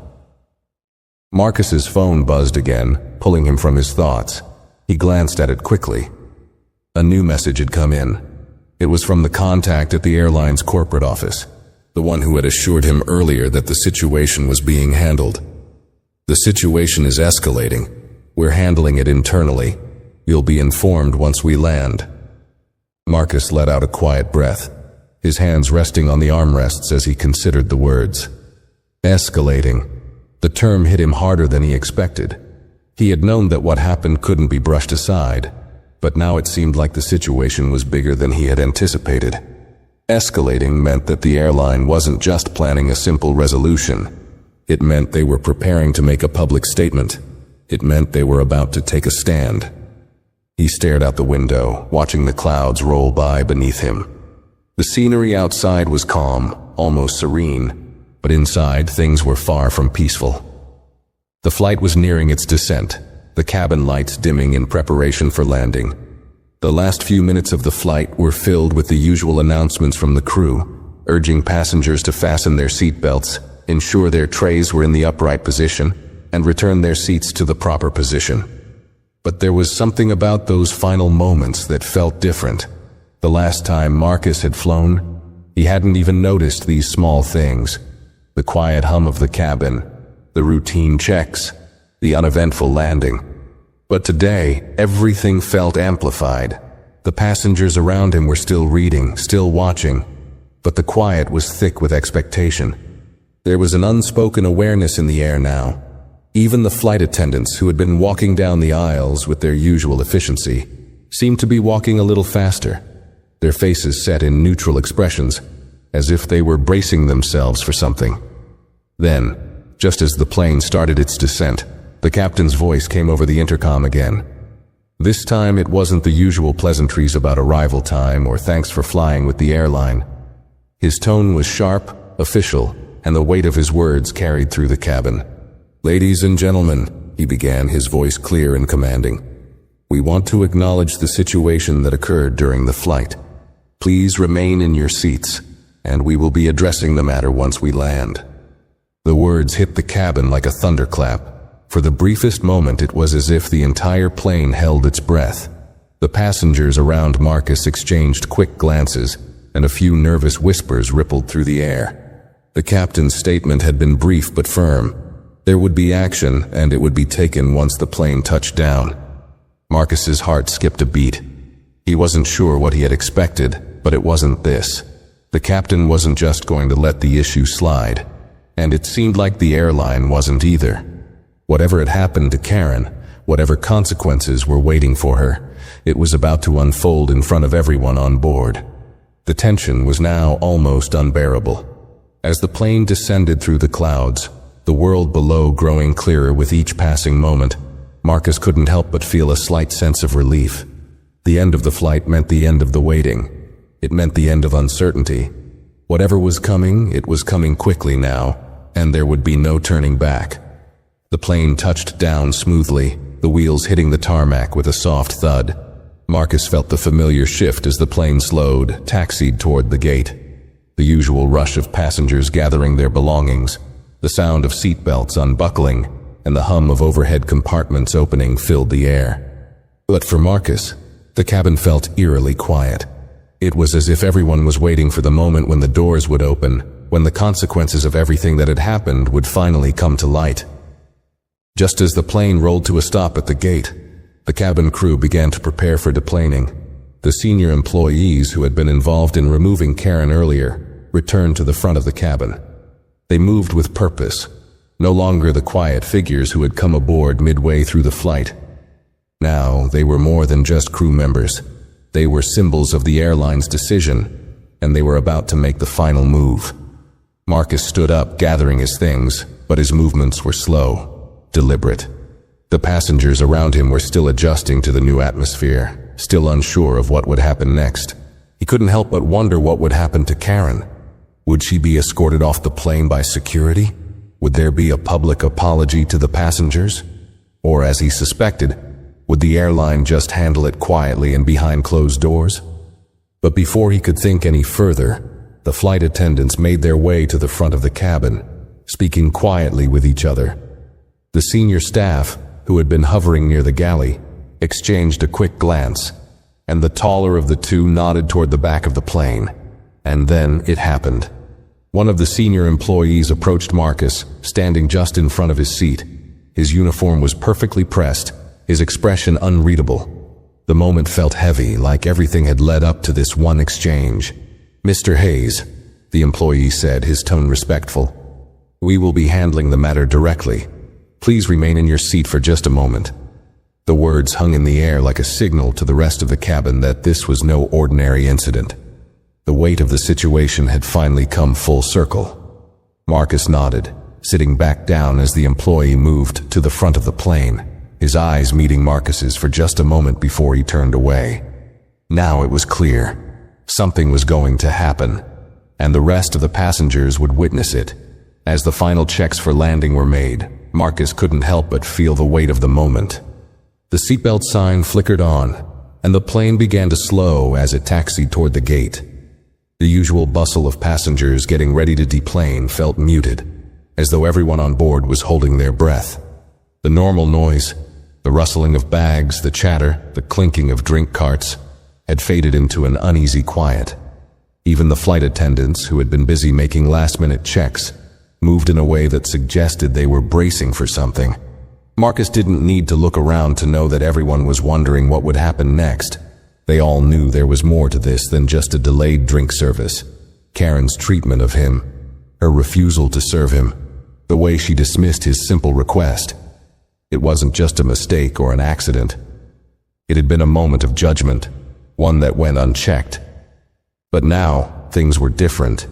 Marcus's phone buzzed again, pulling him from his thoughts. He glanced at it quickly. A new message had come in. It was from the contact at the airline's corporate office, the one who had assured him earlier that the situation was being handled. "The situation is escalating. We're handling it internally. You'll be informed once we land." Marcus let out a quiet breath, his hands resting on the armrests as he considered the words. Escalating. The term hit him harder than he expected. He had known that what happened couldn't be brushed aside, but now it seemed like the situation was bigger than he had anticipated. Escalating meant that the airline wasn't just planning a simple resolution. It meant they were preparing to make a public statement. It meant they were about to take a stand. He stared out the window, watching the clouds roll by beneath him. The scenery outside was calm, almost serene, but inside things were far from peaceful. The flight was nearing its descent, the cabin lights dimming in preparation for landing. The last few minutes of the flight were filled with the usual announcements from the crew, urging passengers to fasten their seatbelts, ensure their trays were in the upright position, and return their seats to the proper position. But there was something about those final moments that felt different. The last time Marcus had flown, he hadn't even noticed these small things. The quiet hum of the cabin, the routine checks, the uneventful landing. But today, everything felt amplified. The passengers around him were still reading, still watching, but the quiet was thick with expectation. There was an unspoken awareness in the air now. Even the flight attendants, who had been walking down the aisles with their usual efficiency, seemed to be walking a little faster, their faces set in neutral expressions, as if they were bracing themselves for something. Then, just as the plane started its descent, the captain's voice came over the intercom again. This time it wasn't the usual pleasantries about arrival time or thanks for flying with the airline. His tone was sharp, official, and the weight of his words carried through the cabin. "Ladies and gentlemen," he began, his voice clear and commanding, "we want to acknowledge the situation that occurred during the flight. Please remain in your seats, and we will be addressing the matter once we land." The words hit the cabin like a thunderclap. For the briefest moment it was as if the entire plane held its breath. The passengers around Marcus exchanged quick glances, and a few nervous whispers rippled through the air. The captain's statement had been brief but firm. There would be action, and it would be taken once the plane touched down. Marcus's heart skipped a beat. He wasn't sure what he had expected, but it wasn't this. The captain wasn't just going to let the issue slide, and it seemed like the airline wasn't either. Whatever had happened to Karen, whatever consequences were waiting for her, It was about to unfold in front of everyone on board. The tension was now almost unbearable. As the plane descended through the clouds, the world below growing clearer with each passing moment, Marcus couldn't help but feel a slight sense of relief. The end of the flight meant the end of the waiting. It meant the end of uncertainty. Whatever was coming, it was coming quickly now, and there would be no turning back. The plane touched down smoothly, the wheels hitting the tarmac with a soft thud. Marcus felt the familiar shift as the plane slowed, taxied toward the gate. The usual rush of passengers gathering their belongings, the sound of seatbelts unbuckling, and the hum of overhead compartments opening filled the air. But for Marcus, the cabin felt eerily quiet. It was as if everyone was waiting for the moment when the doors would open, when the consequences of everything that had happened would finally come to light. Just as the plane rolled to a stop at the gate, the cabin crew began to prepare for deplaning. The senior employees who had been involved in removing Karen earlier returned to the front of the cabin. They moved with purpose, no longer the quiet figures who had come aboard midway through the flight. Now they were more than just crew members. They were symbols of the airline's decision, and they were about to make the final move. Marcus stood up, gathering his things, but his movements were slow, deliberate. The passengers around him were still adjusting to the new atmosphere, still unsure of what would happen next. He couldn't help but wonder what would happen to Karen. Would she be escorted off the plane by security? Would there be a public apology to the passengers? Or, as he suspected, would the airline just handle it quietly and behind closed doors? But before he could think any further, the flight attendants made their way to the front of the cabin, speaking quietly with each other. The senior staff, who had been hovering near the galley, exchanged a quick glance, and the taller of the two nodded toward the back of the plane. And then it happened. One of the senior employees approached Marcus, standing just in front of his seat. His uniform was perfectly pressed, his expression unreadable. The moment felt heavy, like everything had led up to this one exchange. "Mr. Hayes," the employee said, his tone respectful, "we will be handling the matter directly. Please remain in your seat for just a moment." The words hung in the air like a signal to the rest of the cabin that this was no ordinary incident. The weight of the situation had finally come full circle. Marcus nodded, sitting back down as the employee moved to the front of the plane, his eyes meeting Marcus's for just a moment before he turned away. Now it was clear. Something was going to happen, and the rest of the passengers would witness it. As the final checks for landing were made, Marcus couldn't help but feel the weight of the moment. The seatbelt sign flickered on, and the plane began to slow as it taxied toward the gate. The usual bustle of passengers getting ready to deplane felt muted, as though everyone on board was holding their breath. The normal noise, the rustling of bags, the chatter, the clinking of drink carts, had faded into an uneasy quiet. Even the flight attendants, who had been busy making last-minute checks, moved in a way that suggested they were bracing for something. Marcus didn't need to look around to know that everyone was wondering what would happen next. They all knew there was more to this than just a delayed drink service. Karen's treatment of him, her refusal to serve him, the way she dismissed his simple request. It wasn't just a mistake or an accident. It had been a moment of judgment, one that went unchecked. But now, things were different.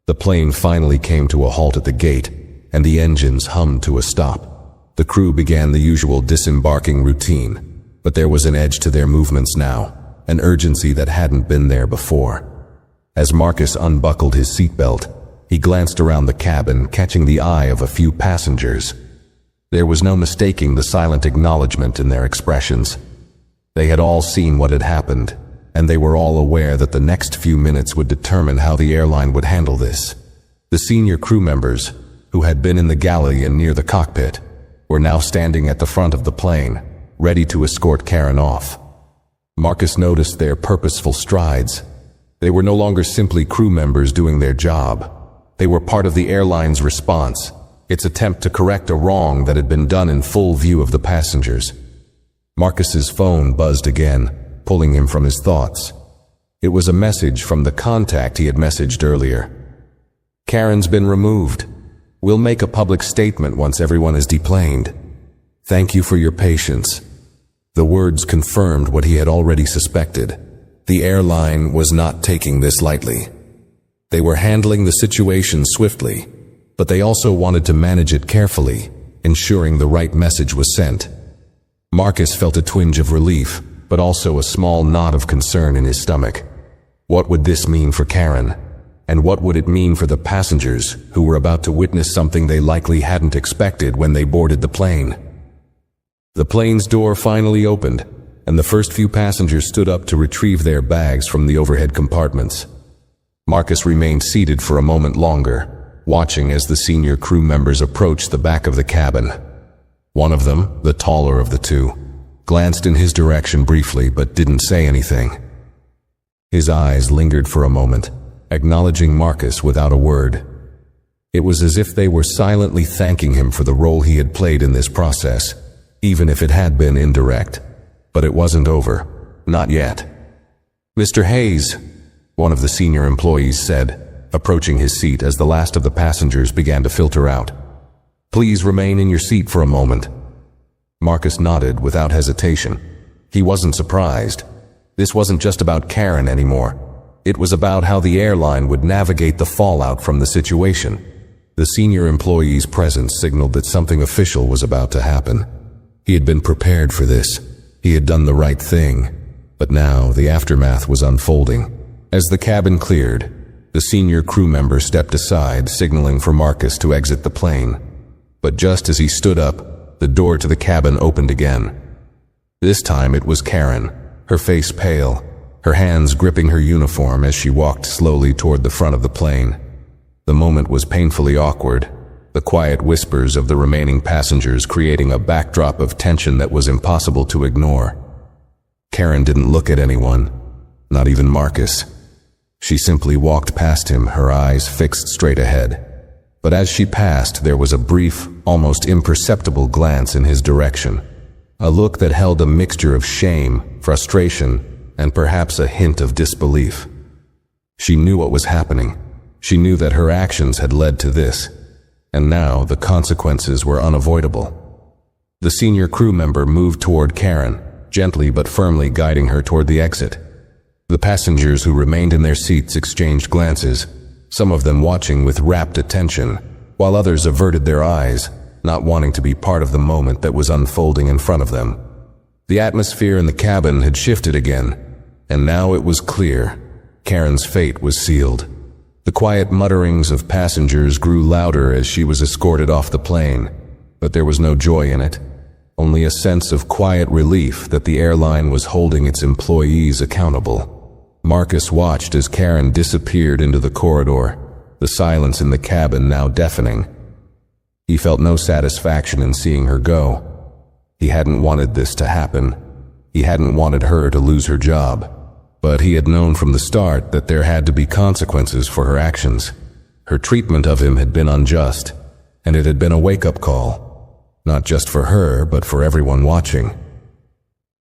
The plane finally came to a halt at the gate, and the engines hummed to a stop. The crew began the usual disembarking routine, but there was an edge to their movements now, an urgency that hadn't been there before. As Marcus unbuckled his seatbelt, he glanced around the cabin, catching the eye of a few passengers. There was no mistaking the silent acknowledgement in their expressions. They had all seen what had happened, and they were all aware that the next few minutes would determine how the airline would handle this. The senior crew members, who had been in the galley and near the cockpit, were now standing at the front of the plane, ready to escort Karen off. Marcus noticed their purposeful strides. They were no longer simply crew members doing their job. They were part of the airline's response, its attempt to correct a wrong that had been done in full view of the passengers. Marcus's phone buzzed again, pulling him from his thoughts. It was a message from the contact he had messaged earlier. "Karen's been removed. We'll make a public statement once everyone is deplaned. Thank you for your patience." The words confirmed what he had already suspected. The airline was not taking this lightly. They were handling the situation swiftly, but they also wanted to manage it carefully, ensuring the right message was sent. Marcus felt a twinge of relief, but also a small knot of concern in his stomach. What would this mean for Karen? And what would it mean for the passengers who were about to witness something they likely hadn't expected when they boarded the plane? The plane's door finally opened, and the first few passengers stood up to retrieve their bags from the overhead compartments. Marcus remained seated for a moment longer, watching as the senior crew members approached the back of the cabin. One of them, the taller of the two, glanced in his direction briefly but didn't say anything. His eyes lingered for a moment, acknowledging Marcus without a word. It was as if they were silently thanking him for the role he had played in this process, even if it had been indirect. But it wasn't over. Not yet. "Mr. Hayes," one of the senior employees said, approaching his seat as the last of the passengers began to filter out. "Please remain in your seat for a moment." Marcus nodded without hesitation. He wasn't surprised. This wasn't just about Karen anymore. It was about how the airline would navigate the fallout from the situation. The senior employee's presence signaled that something official was about to happen. He had been prepared for this. He had done the right thing. But now the aftermath was unfolding. As the cabin cleared, the senior crew member stepped aside, signaling for Marcus to exit the plane. But just as he stood up, the door to the cabin opened again. This time it was Karen, her face pale, her hands gripping her uniform as she walked slowly toward the front of the plane. The moment was painfully awkward, the quiet whispers of the remaining passengers creating a backdrop of tension that was impossible to ignore. Karen didn't look at anyone, not even Marcus. She simply walked past him, her eyes fixed straight ahead. But as she passed, there was a brief, almost imperceptible glance in his direction, a look that held a mixture of shame, frustration, and perhaps a hint of disbelief. She knew what was happening. She knew that her actions had led to this, and now the consequences were unavoidable. The senior crew member moved toward Karen, gently but firmly guiding her toward the exit. The passengers who remained in their seats exchanged glances, some of them watching with rapt attention, while others averted their eyes, not wanting to be part of the moment that was unfolding in front of them. The atmosphere in the cabin had shifted again, and now it was clear. Karen's fate was sealed. The quiet mutterings of passengers grew louder as she was escorted off the plane, but there was no joy in it, only a sense of quiet relief that the airline was holding its employees accountable. Marcus watched as Karen disappeared into the corridor, the silence in the cabin now deafening. He felt no satisfaction in seeing her go. He hadn't wanted this to happen. He hadn't wanted her to lose her job. But he had known from the start that there had to be consequences for her actions. Her treatment of him had been unjust, and it had been a wake-up call, not just for her, but for everyone watching.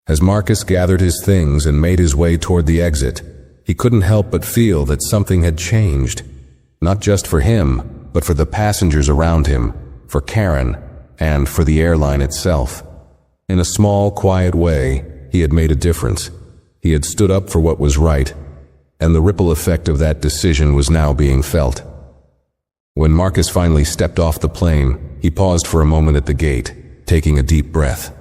As Marcus gathered his things and made his way toward the exit, he couldn't help but feel that something had changed, not just for him, but for the passengers around him, for Karen, and for the airline itself. In a small, quiet way, he had made a difference. He had stood up for what was right, and the ripple effect of that decision was now being felt. When Marcus finally stepped off the plane, he paused for a moment at the gate, taking a deep breath.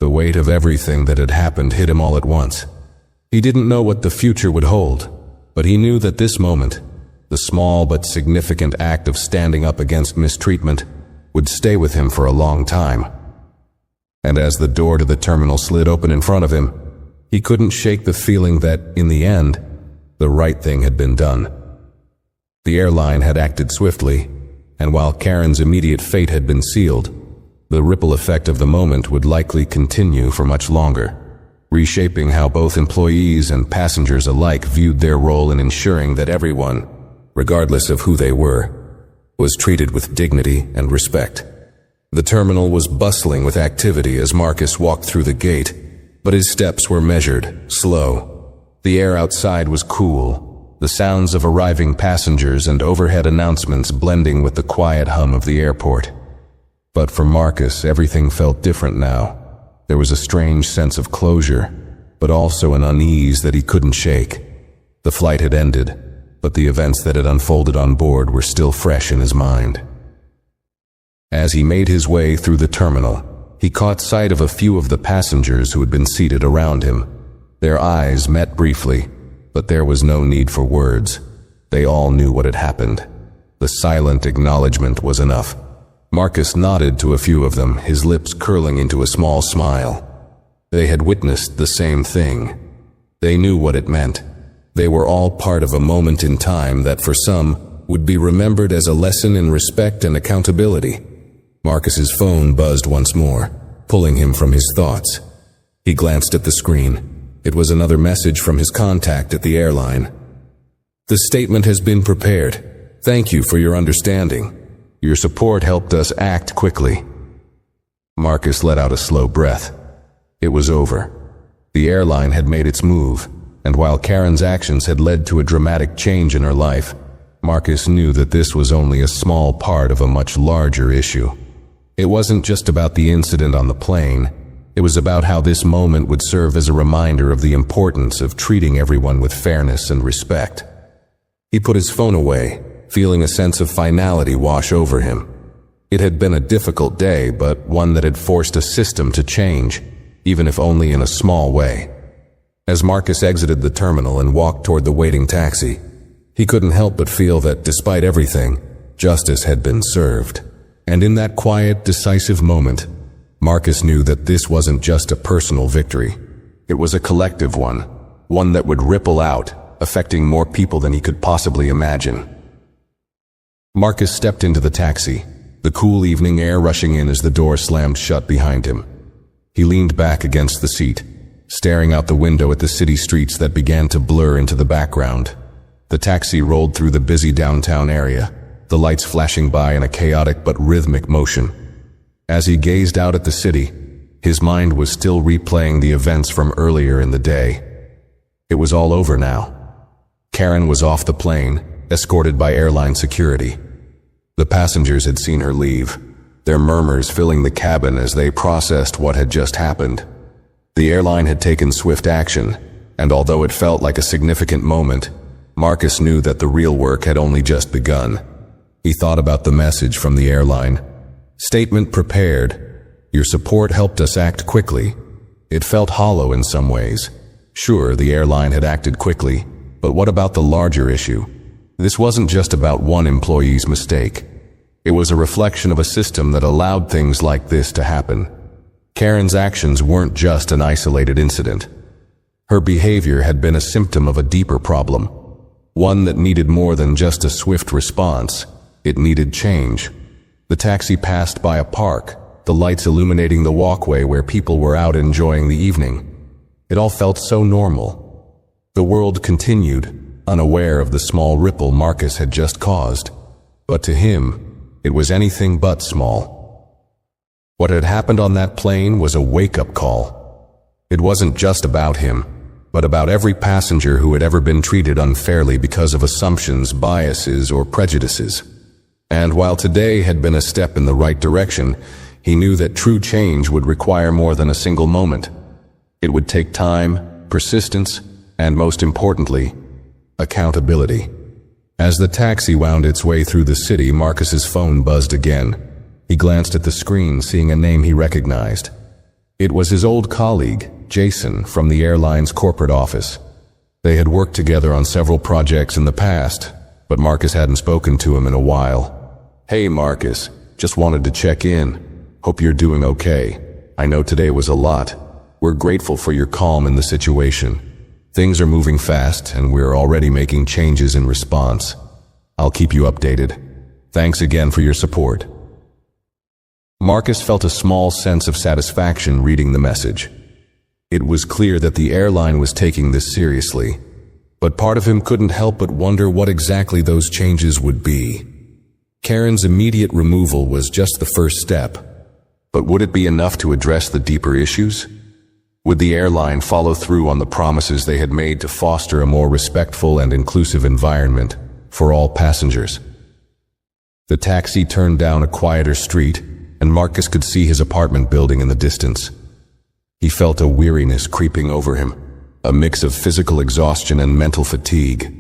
The weight of everything that had happened hit him all at once. He didn't know what the future would hold, but he knew that this moment, the small but significant act of standing up against mistreatment, would stay with him for a long time. And as the door to the terminal slid open in front of him, he couldn't shake the feeling that, in the end, the right thing had been done. The airline had acted swiftly, and while Karen's immediate fate had been sealed, the ripple effect of the moment would likely continue for much longer, reshaping how both employees and passengers alike viewed their role in ensuring that everyone, regardless of who they were, was treated with dignity and respect. The terminal was bustling with activity as Marcus walked through the gate, but his steps were measured, slow. The air outside was cool, the sounds of arriving passengers and overhead announcements blending with the quiet hum of the airport. But for Marcus, everything felt different now. There was a strange sense of closure, but also an unease that he couldn't shake. The flight had ended, but the events that had unfolded on board were still fresh in his mind. As he made his way through the terminal, he caught sight of a few of the passengers who had been seated around him. Their eyes met briefly, but there was no need for words. They all knew what had happened. The silent acknowledgement was enough. Marcus nodded to a few of them, his lips curling into a small smile. They had witnessed the same thing. They knew what it meant. They were all part of a moment in time that for some would be remembered as a lesson in respect and accountability. Marcus's phone buzzed once more, pulling him from his thoughts. He glanced at the screen. It was another message from his contact at the airline. "The statement has been prepared. Thank you for your understanding. Your support helped us act quickly." Marcus let out a slow breath. It was over. The airline had made its move, and while Karen's actions had led to a dramatic change in her life, Marcus knew that this was only a small part of a much larger issue. It wasn't just about the incident on the plane. It was about how this moment would serve as a reminder of the importance of treating everyone with fairness and respect. He put his phone away, feeling a sense of finality wash over him. It had been a difficult day, but one that had forced a system to change, even if only in a small way. As Marcus exited the terminal and walked toward the waiting taxi, he couldn't help but feel that despite everything, justice had been served. And in that quiet, decisive moment, Marcus knew that this wasn't just a personal victory. It was a collective one that would ripple out, affecting more people than he could possibly imagine. Marcus stepped into the taxi, the cool evening air rushing in as the door slammed shut behind him. He leaned back against the seat, staring out the window at the city streets that began to blur into the background. The taxi rolled through the busy downtown area, the lights flashing by in a chaotic but rhythmic motion. As he gazed out at the city, his mind was still replaying the events from earlier in the day. It was all over now. Karen was off the plane, escorted by airline security. The passengers had seen her leave, their murmurs filling the cabin as they processed what had just happened. The airline had taken swift action, and although it felt like a significant moment, Marcus knew that the real work had only just begun. He thought about the message from the airline. "Statement prepared. Your support helped us act quickly." It felt hollow in some ways. Sure, the airline had acted quickly, but what about the larger issue? This wasn't just about one employee's mistake. It was a reflection of a system that allowed things like this to happen. Karen's actions weren't just an isolated incident. Her behavior had been a symptom of a deeper problem, one that needed more than just a swift response. It needed change. The taxi passed by a park, the lights illuminating the walkway where people were out enjoying the evening. It all felt so normal. The world continued, unaware of the small ripple Marcus had just caused. But to him, it was anything but small. What had happened on that plane was a wake-up call. It wasn't just about him, but about every passenger who had ever been treated unfairly because of assumptions, biases, or prejudices. And while today had been a step in the right direction, he knew that true change would require more than a single moment. It would take time, persistence, and most importantly, accountability. As the taxi wound its way through the city, Marcus's phone buzzed again. He glanced at the screen, seeing a name he recognized. It was his old colleague, Jason, from the airline's corporate office. They had worked together on several projects in the past, but Marcus hadn't spoken to him in a while. "Hey Marcus, just wanted to check in. Hope you're doing okay. I know today was a lot. We're grateful for your calm in the situation. Things are moving fast and we're already making changes in response. I'll keep you updated. Thanks again for your support." Marcus felt a small sense of satisfaction reading the message. It was clear that the airline was taking this seriously, but part of him couldn't help but wonder what exactly those changes would be. Karen's immediate removal was just the first step, but would it be enough to address the deeper issues? Would the airline follow through on the promises they had made to foster a more respectful and inclusive environment for all passengers? The taxi turned down a quieter street, and Marcus could see his apartment building in the distance. He felt a weariness creeping over him, a mix of physical exhaustion and mental fatigue.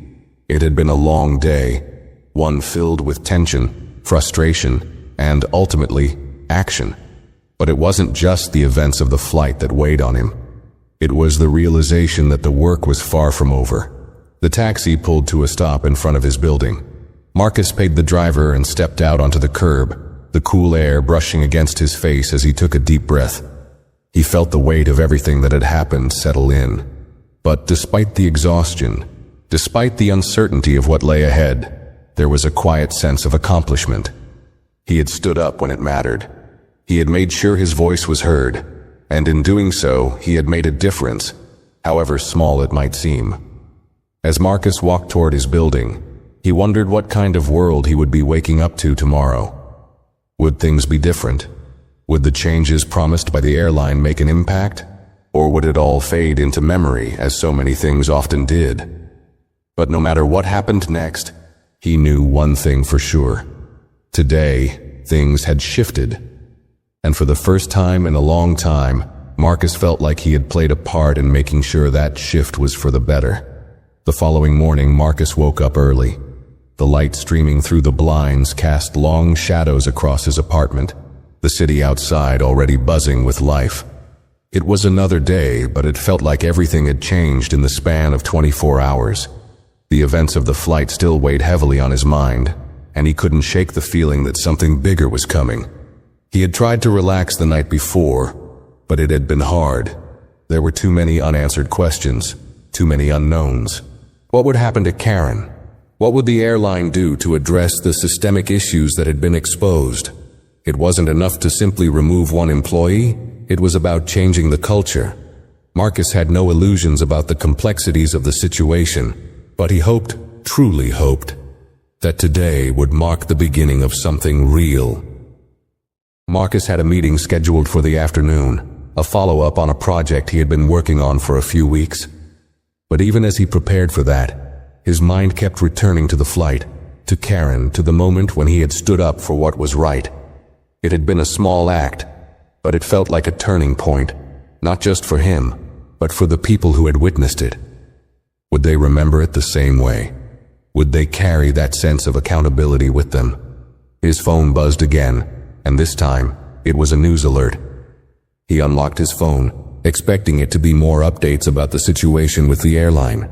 It had been a long day, one filled with tension, frustration, and ultimately, action. But it wasn't just the events of the flight that weighed on him. It was the realization that the work was far from over. The taxi pulled to a stop in front of his building. Marcus paid the driver and stepped out onto the curb, the cool air brushing against his face as he took a deep breath. He felt the weight of everything that had happened settle in. But despite the exhaustion, despite the uncertainty of what lay ahead, there was a quiet sense of accomplishment. He had stood up when it mattered. He had made sure his voice was heard, and in doing so, he had made a difference, however small it might seem. As Marcus walked toward his building, he wondered what kind of world he would be waking up to tomorrow. Would things be different? Would the changes promised by the airline make an impact? Or would it all fade into memory, as so many things often did? But no matter what happened next, he knew one thing for sure. Today, things had shifted. And for the first time in a long time, Marcus felt like he had played a part in making sure that shift was for the better. The following morning, Marcus woke up early. The light streaming through the blinds cast long shadows across his apartment, the city outside already buzzing with life. It was another day, but it felt like everything had changed in the span of 24 hours. The events of the flight still weighed heavily on his mind, and he couldn't shake the feeling that something bigger was coming. He had tried to relax the night before, but it had been hard. There were too many unanswered questions, too many unknowns. What would happen to Karen? What would the airline do to address the systemic issues that had been exposed? It wasn't enough to simply remove one employee. It was about changing the culture. Marcus had no illusions about the complexities of the situation, but he hoped, truly hoped, that today would mark the beginning of something real. Marcus had a meeting scheduled for the afternoon, a follow-up on a project he had been working on for a few weeks. But even as he prepared for that, his mind kept returning to the flight, to Karen, to the moment when he had stood up for what was right. It had been a small act, but it felt like a turning point, not just for him, but for the people who had witnessed it. Would they remember it the same way? Would they carry that sense of accountability with them? His phone buzzed again, and this time, it was a news alert. He unlocked his phone, expecting it to be more updates about the situation with the airline.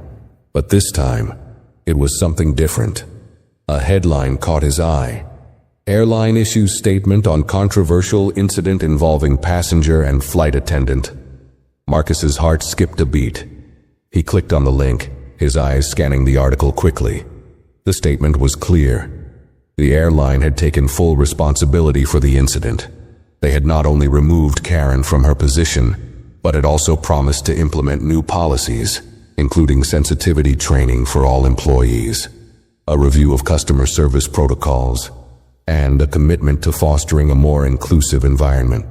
But this time, it was something different. A headline caught his eye. Airline issues statement on controversial incident involving passenger and flight attendant. Marcus's heart skipped a beat. He clicked on the link, his eyes scanning the article quickly. The statement was clear. The airline had taken full responsibility for the incident. They had not only removed Karen from her position, but had also promised to implement new policies, including sensitivity training for all employees, a review of customer service protocols, and a commitment to fostering a more inclusive environment.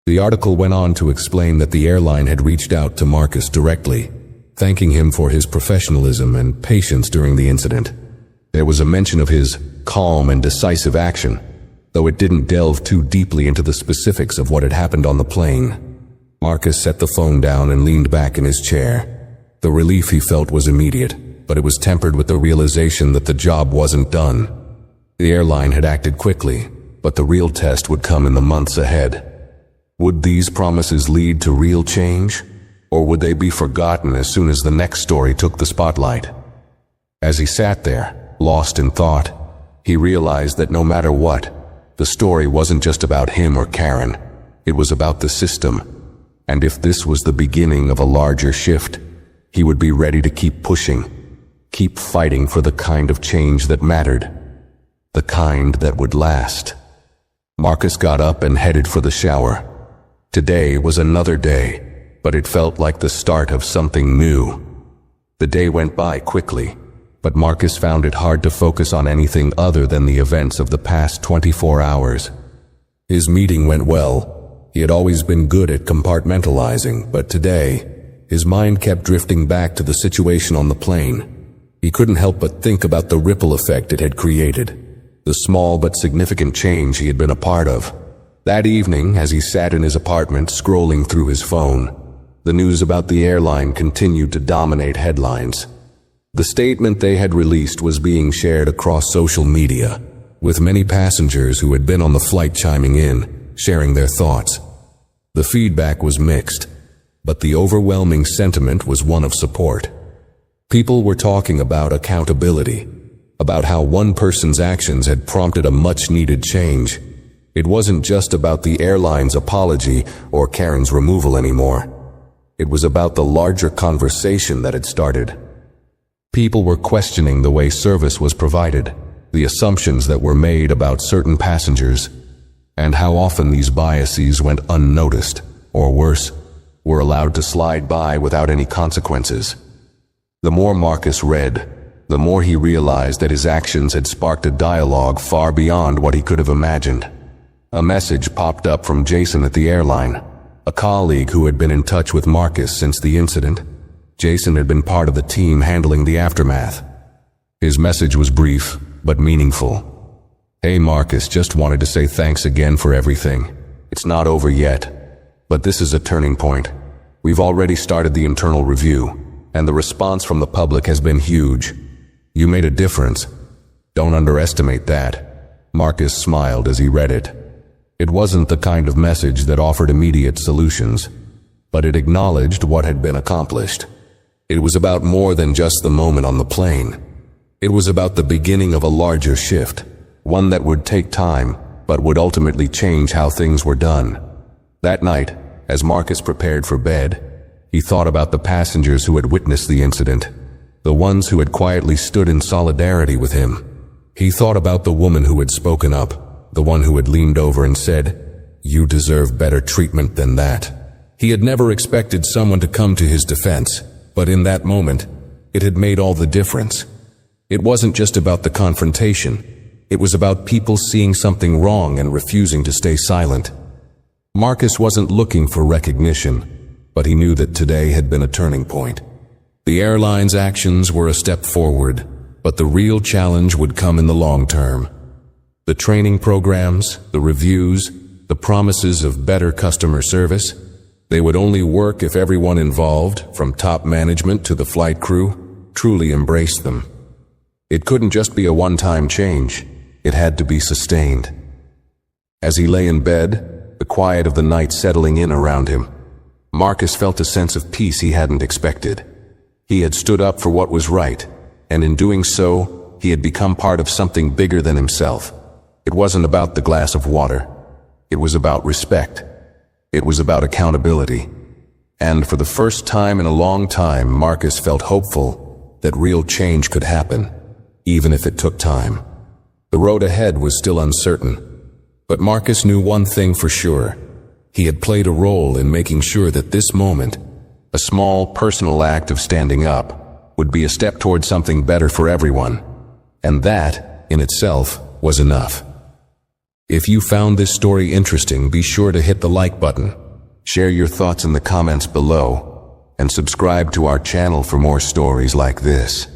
The article went on to explain that the airline had reached out to Marcus directly, thanking him for his professionalism and patience during the incident. There was a mention of his calm and decisive action, though it didn't delve too deeply into the specifics of what had happened on the plane. Marcus set the phone down and leaned back in his chair. The relief he felt was immediate, but it was tempered with the realization that the job wasn't done. The airline had acted quickly, but the real test would come in the months ahead. Would these promises lead to real change, or would they be forgotten as soon as the next story took the spotlight? As he sat there, lost in thought, he realized that no matter what, the story wasn't just about him or Karen. It was about the system. And if this was the beginning of a larger shift, he would be ready to keep pushing, keep fighting for the kind of change that mattered, the kind that would last. Marcus got up and headed for the shower. Today was another day, but it felt like the start of something new. The day went by quickly, but Marcus found it hard to focus on anything other than the events of the past 24 hours. His meeting went well. He had always been good at compartmentalizing, but today, his mind kept drifting back to the situation on the plane. He couldn't help but think about the ripple effect it had created, the small but significant change he had been a part of, That evening, as he sat in his apartment scrolling through his phone, the news about the airline continued to dominate headlines. The statement they had released was being shared across social media, with many passengers who had been on the flight chiming in, sharing their thoughts. The feedback was mixed, but the overwhelming sentiment was one of support. People were talking about accountability, about how one person's actions had prompted a much-needed change. It wasn't just about the airline's apology or Karen's removal anymore. It was about the larger conversation that had started. People were questioning the way service was provided, the assumptions that were made about certain passengers, and how often these biases went unnoticed, or worse, were allowed to slide by without any consequences. The more Marcus read, the more he realized that his actions had sparked a dialogue far beyond what he could have imagined. A message popped up from Jason at the airline, a colleague who had been in touch with Marcus since the incident. Jason had been part of the team handling the aftermath. His message was brief, but meaningful. "Hey Marcus, just wanted to say thanks again for everything. It's not over yet, but this is a turning point. We've already started the internal review, and the response from the public has been huge. You made a difference. Don't underestimate that." Marcus smiled as he read it. It wasn't the kind of message that offered immediate solutions, but it acknowledged what had been accomplished. It was about more than just the moment on the plane. It was about the beginning of a larger shift, one that would take time, but would ultimately change how things were done. That night, as Marcus prepared for bed, he thought about the passengers who had witnessed the incident, the ones who had quietly stood in solidarity with him. He thought about the woman who had spoken up, the one who had leaned over and said, "You deserve better treatment than that." He had never expected someone to come to his defense, but in that moment, it had made all the difference. It wasn't just about the confrontation. It was about people seeing something wrong and refusing to stay silent. Marcus wasn't looking for recognition, but he knew that today had been a turning point. The airline's actions were a step forward, but the real challenge would come in the long term. The training programs, the reviews, the promises of better customer service, they would only work if everyone involved, from top management to the flight crew, truly embraced them. It couldn't just be a one-time change. It had to be sustained. As he lay in bed, the quiet of the night settling in around him, Marcus felt a sense of peace he hadn't expected. He had stood up for what was right, and in doing so, he had become part of something bigger than himself. It wasn't about the glass of water. It was about respect. It was about accountability. And for the first time in a long time, Marcus felt hopeful that real change could happen, even if it took time. The road ahead was still uncertain, but Marcus knew one thing for sure. He had played a role in making sure that this moment, a small personal act of standing up, would be a step toward something better for everyone. And that, in itself, was enough. If you found this story interesting, be sure to hit the like button, share your thoughts in the comments below, and subscribe to our channel for more stories like this.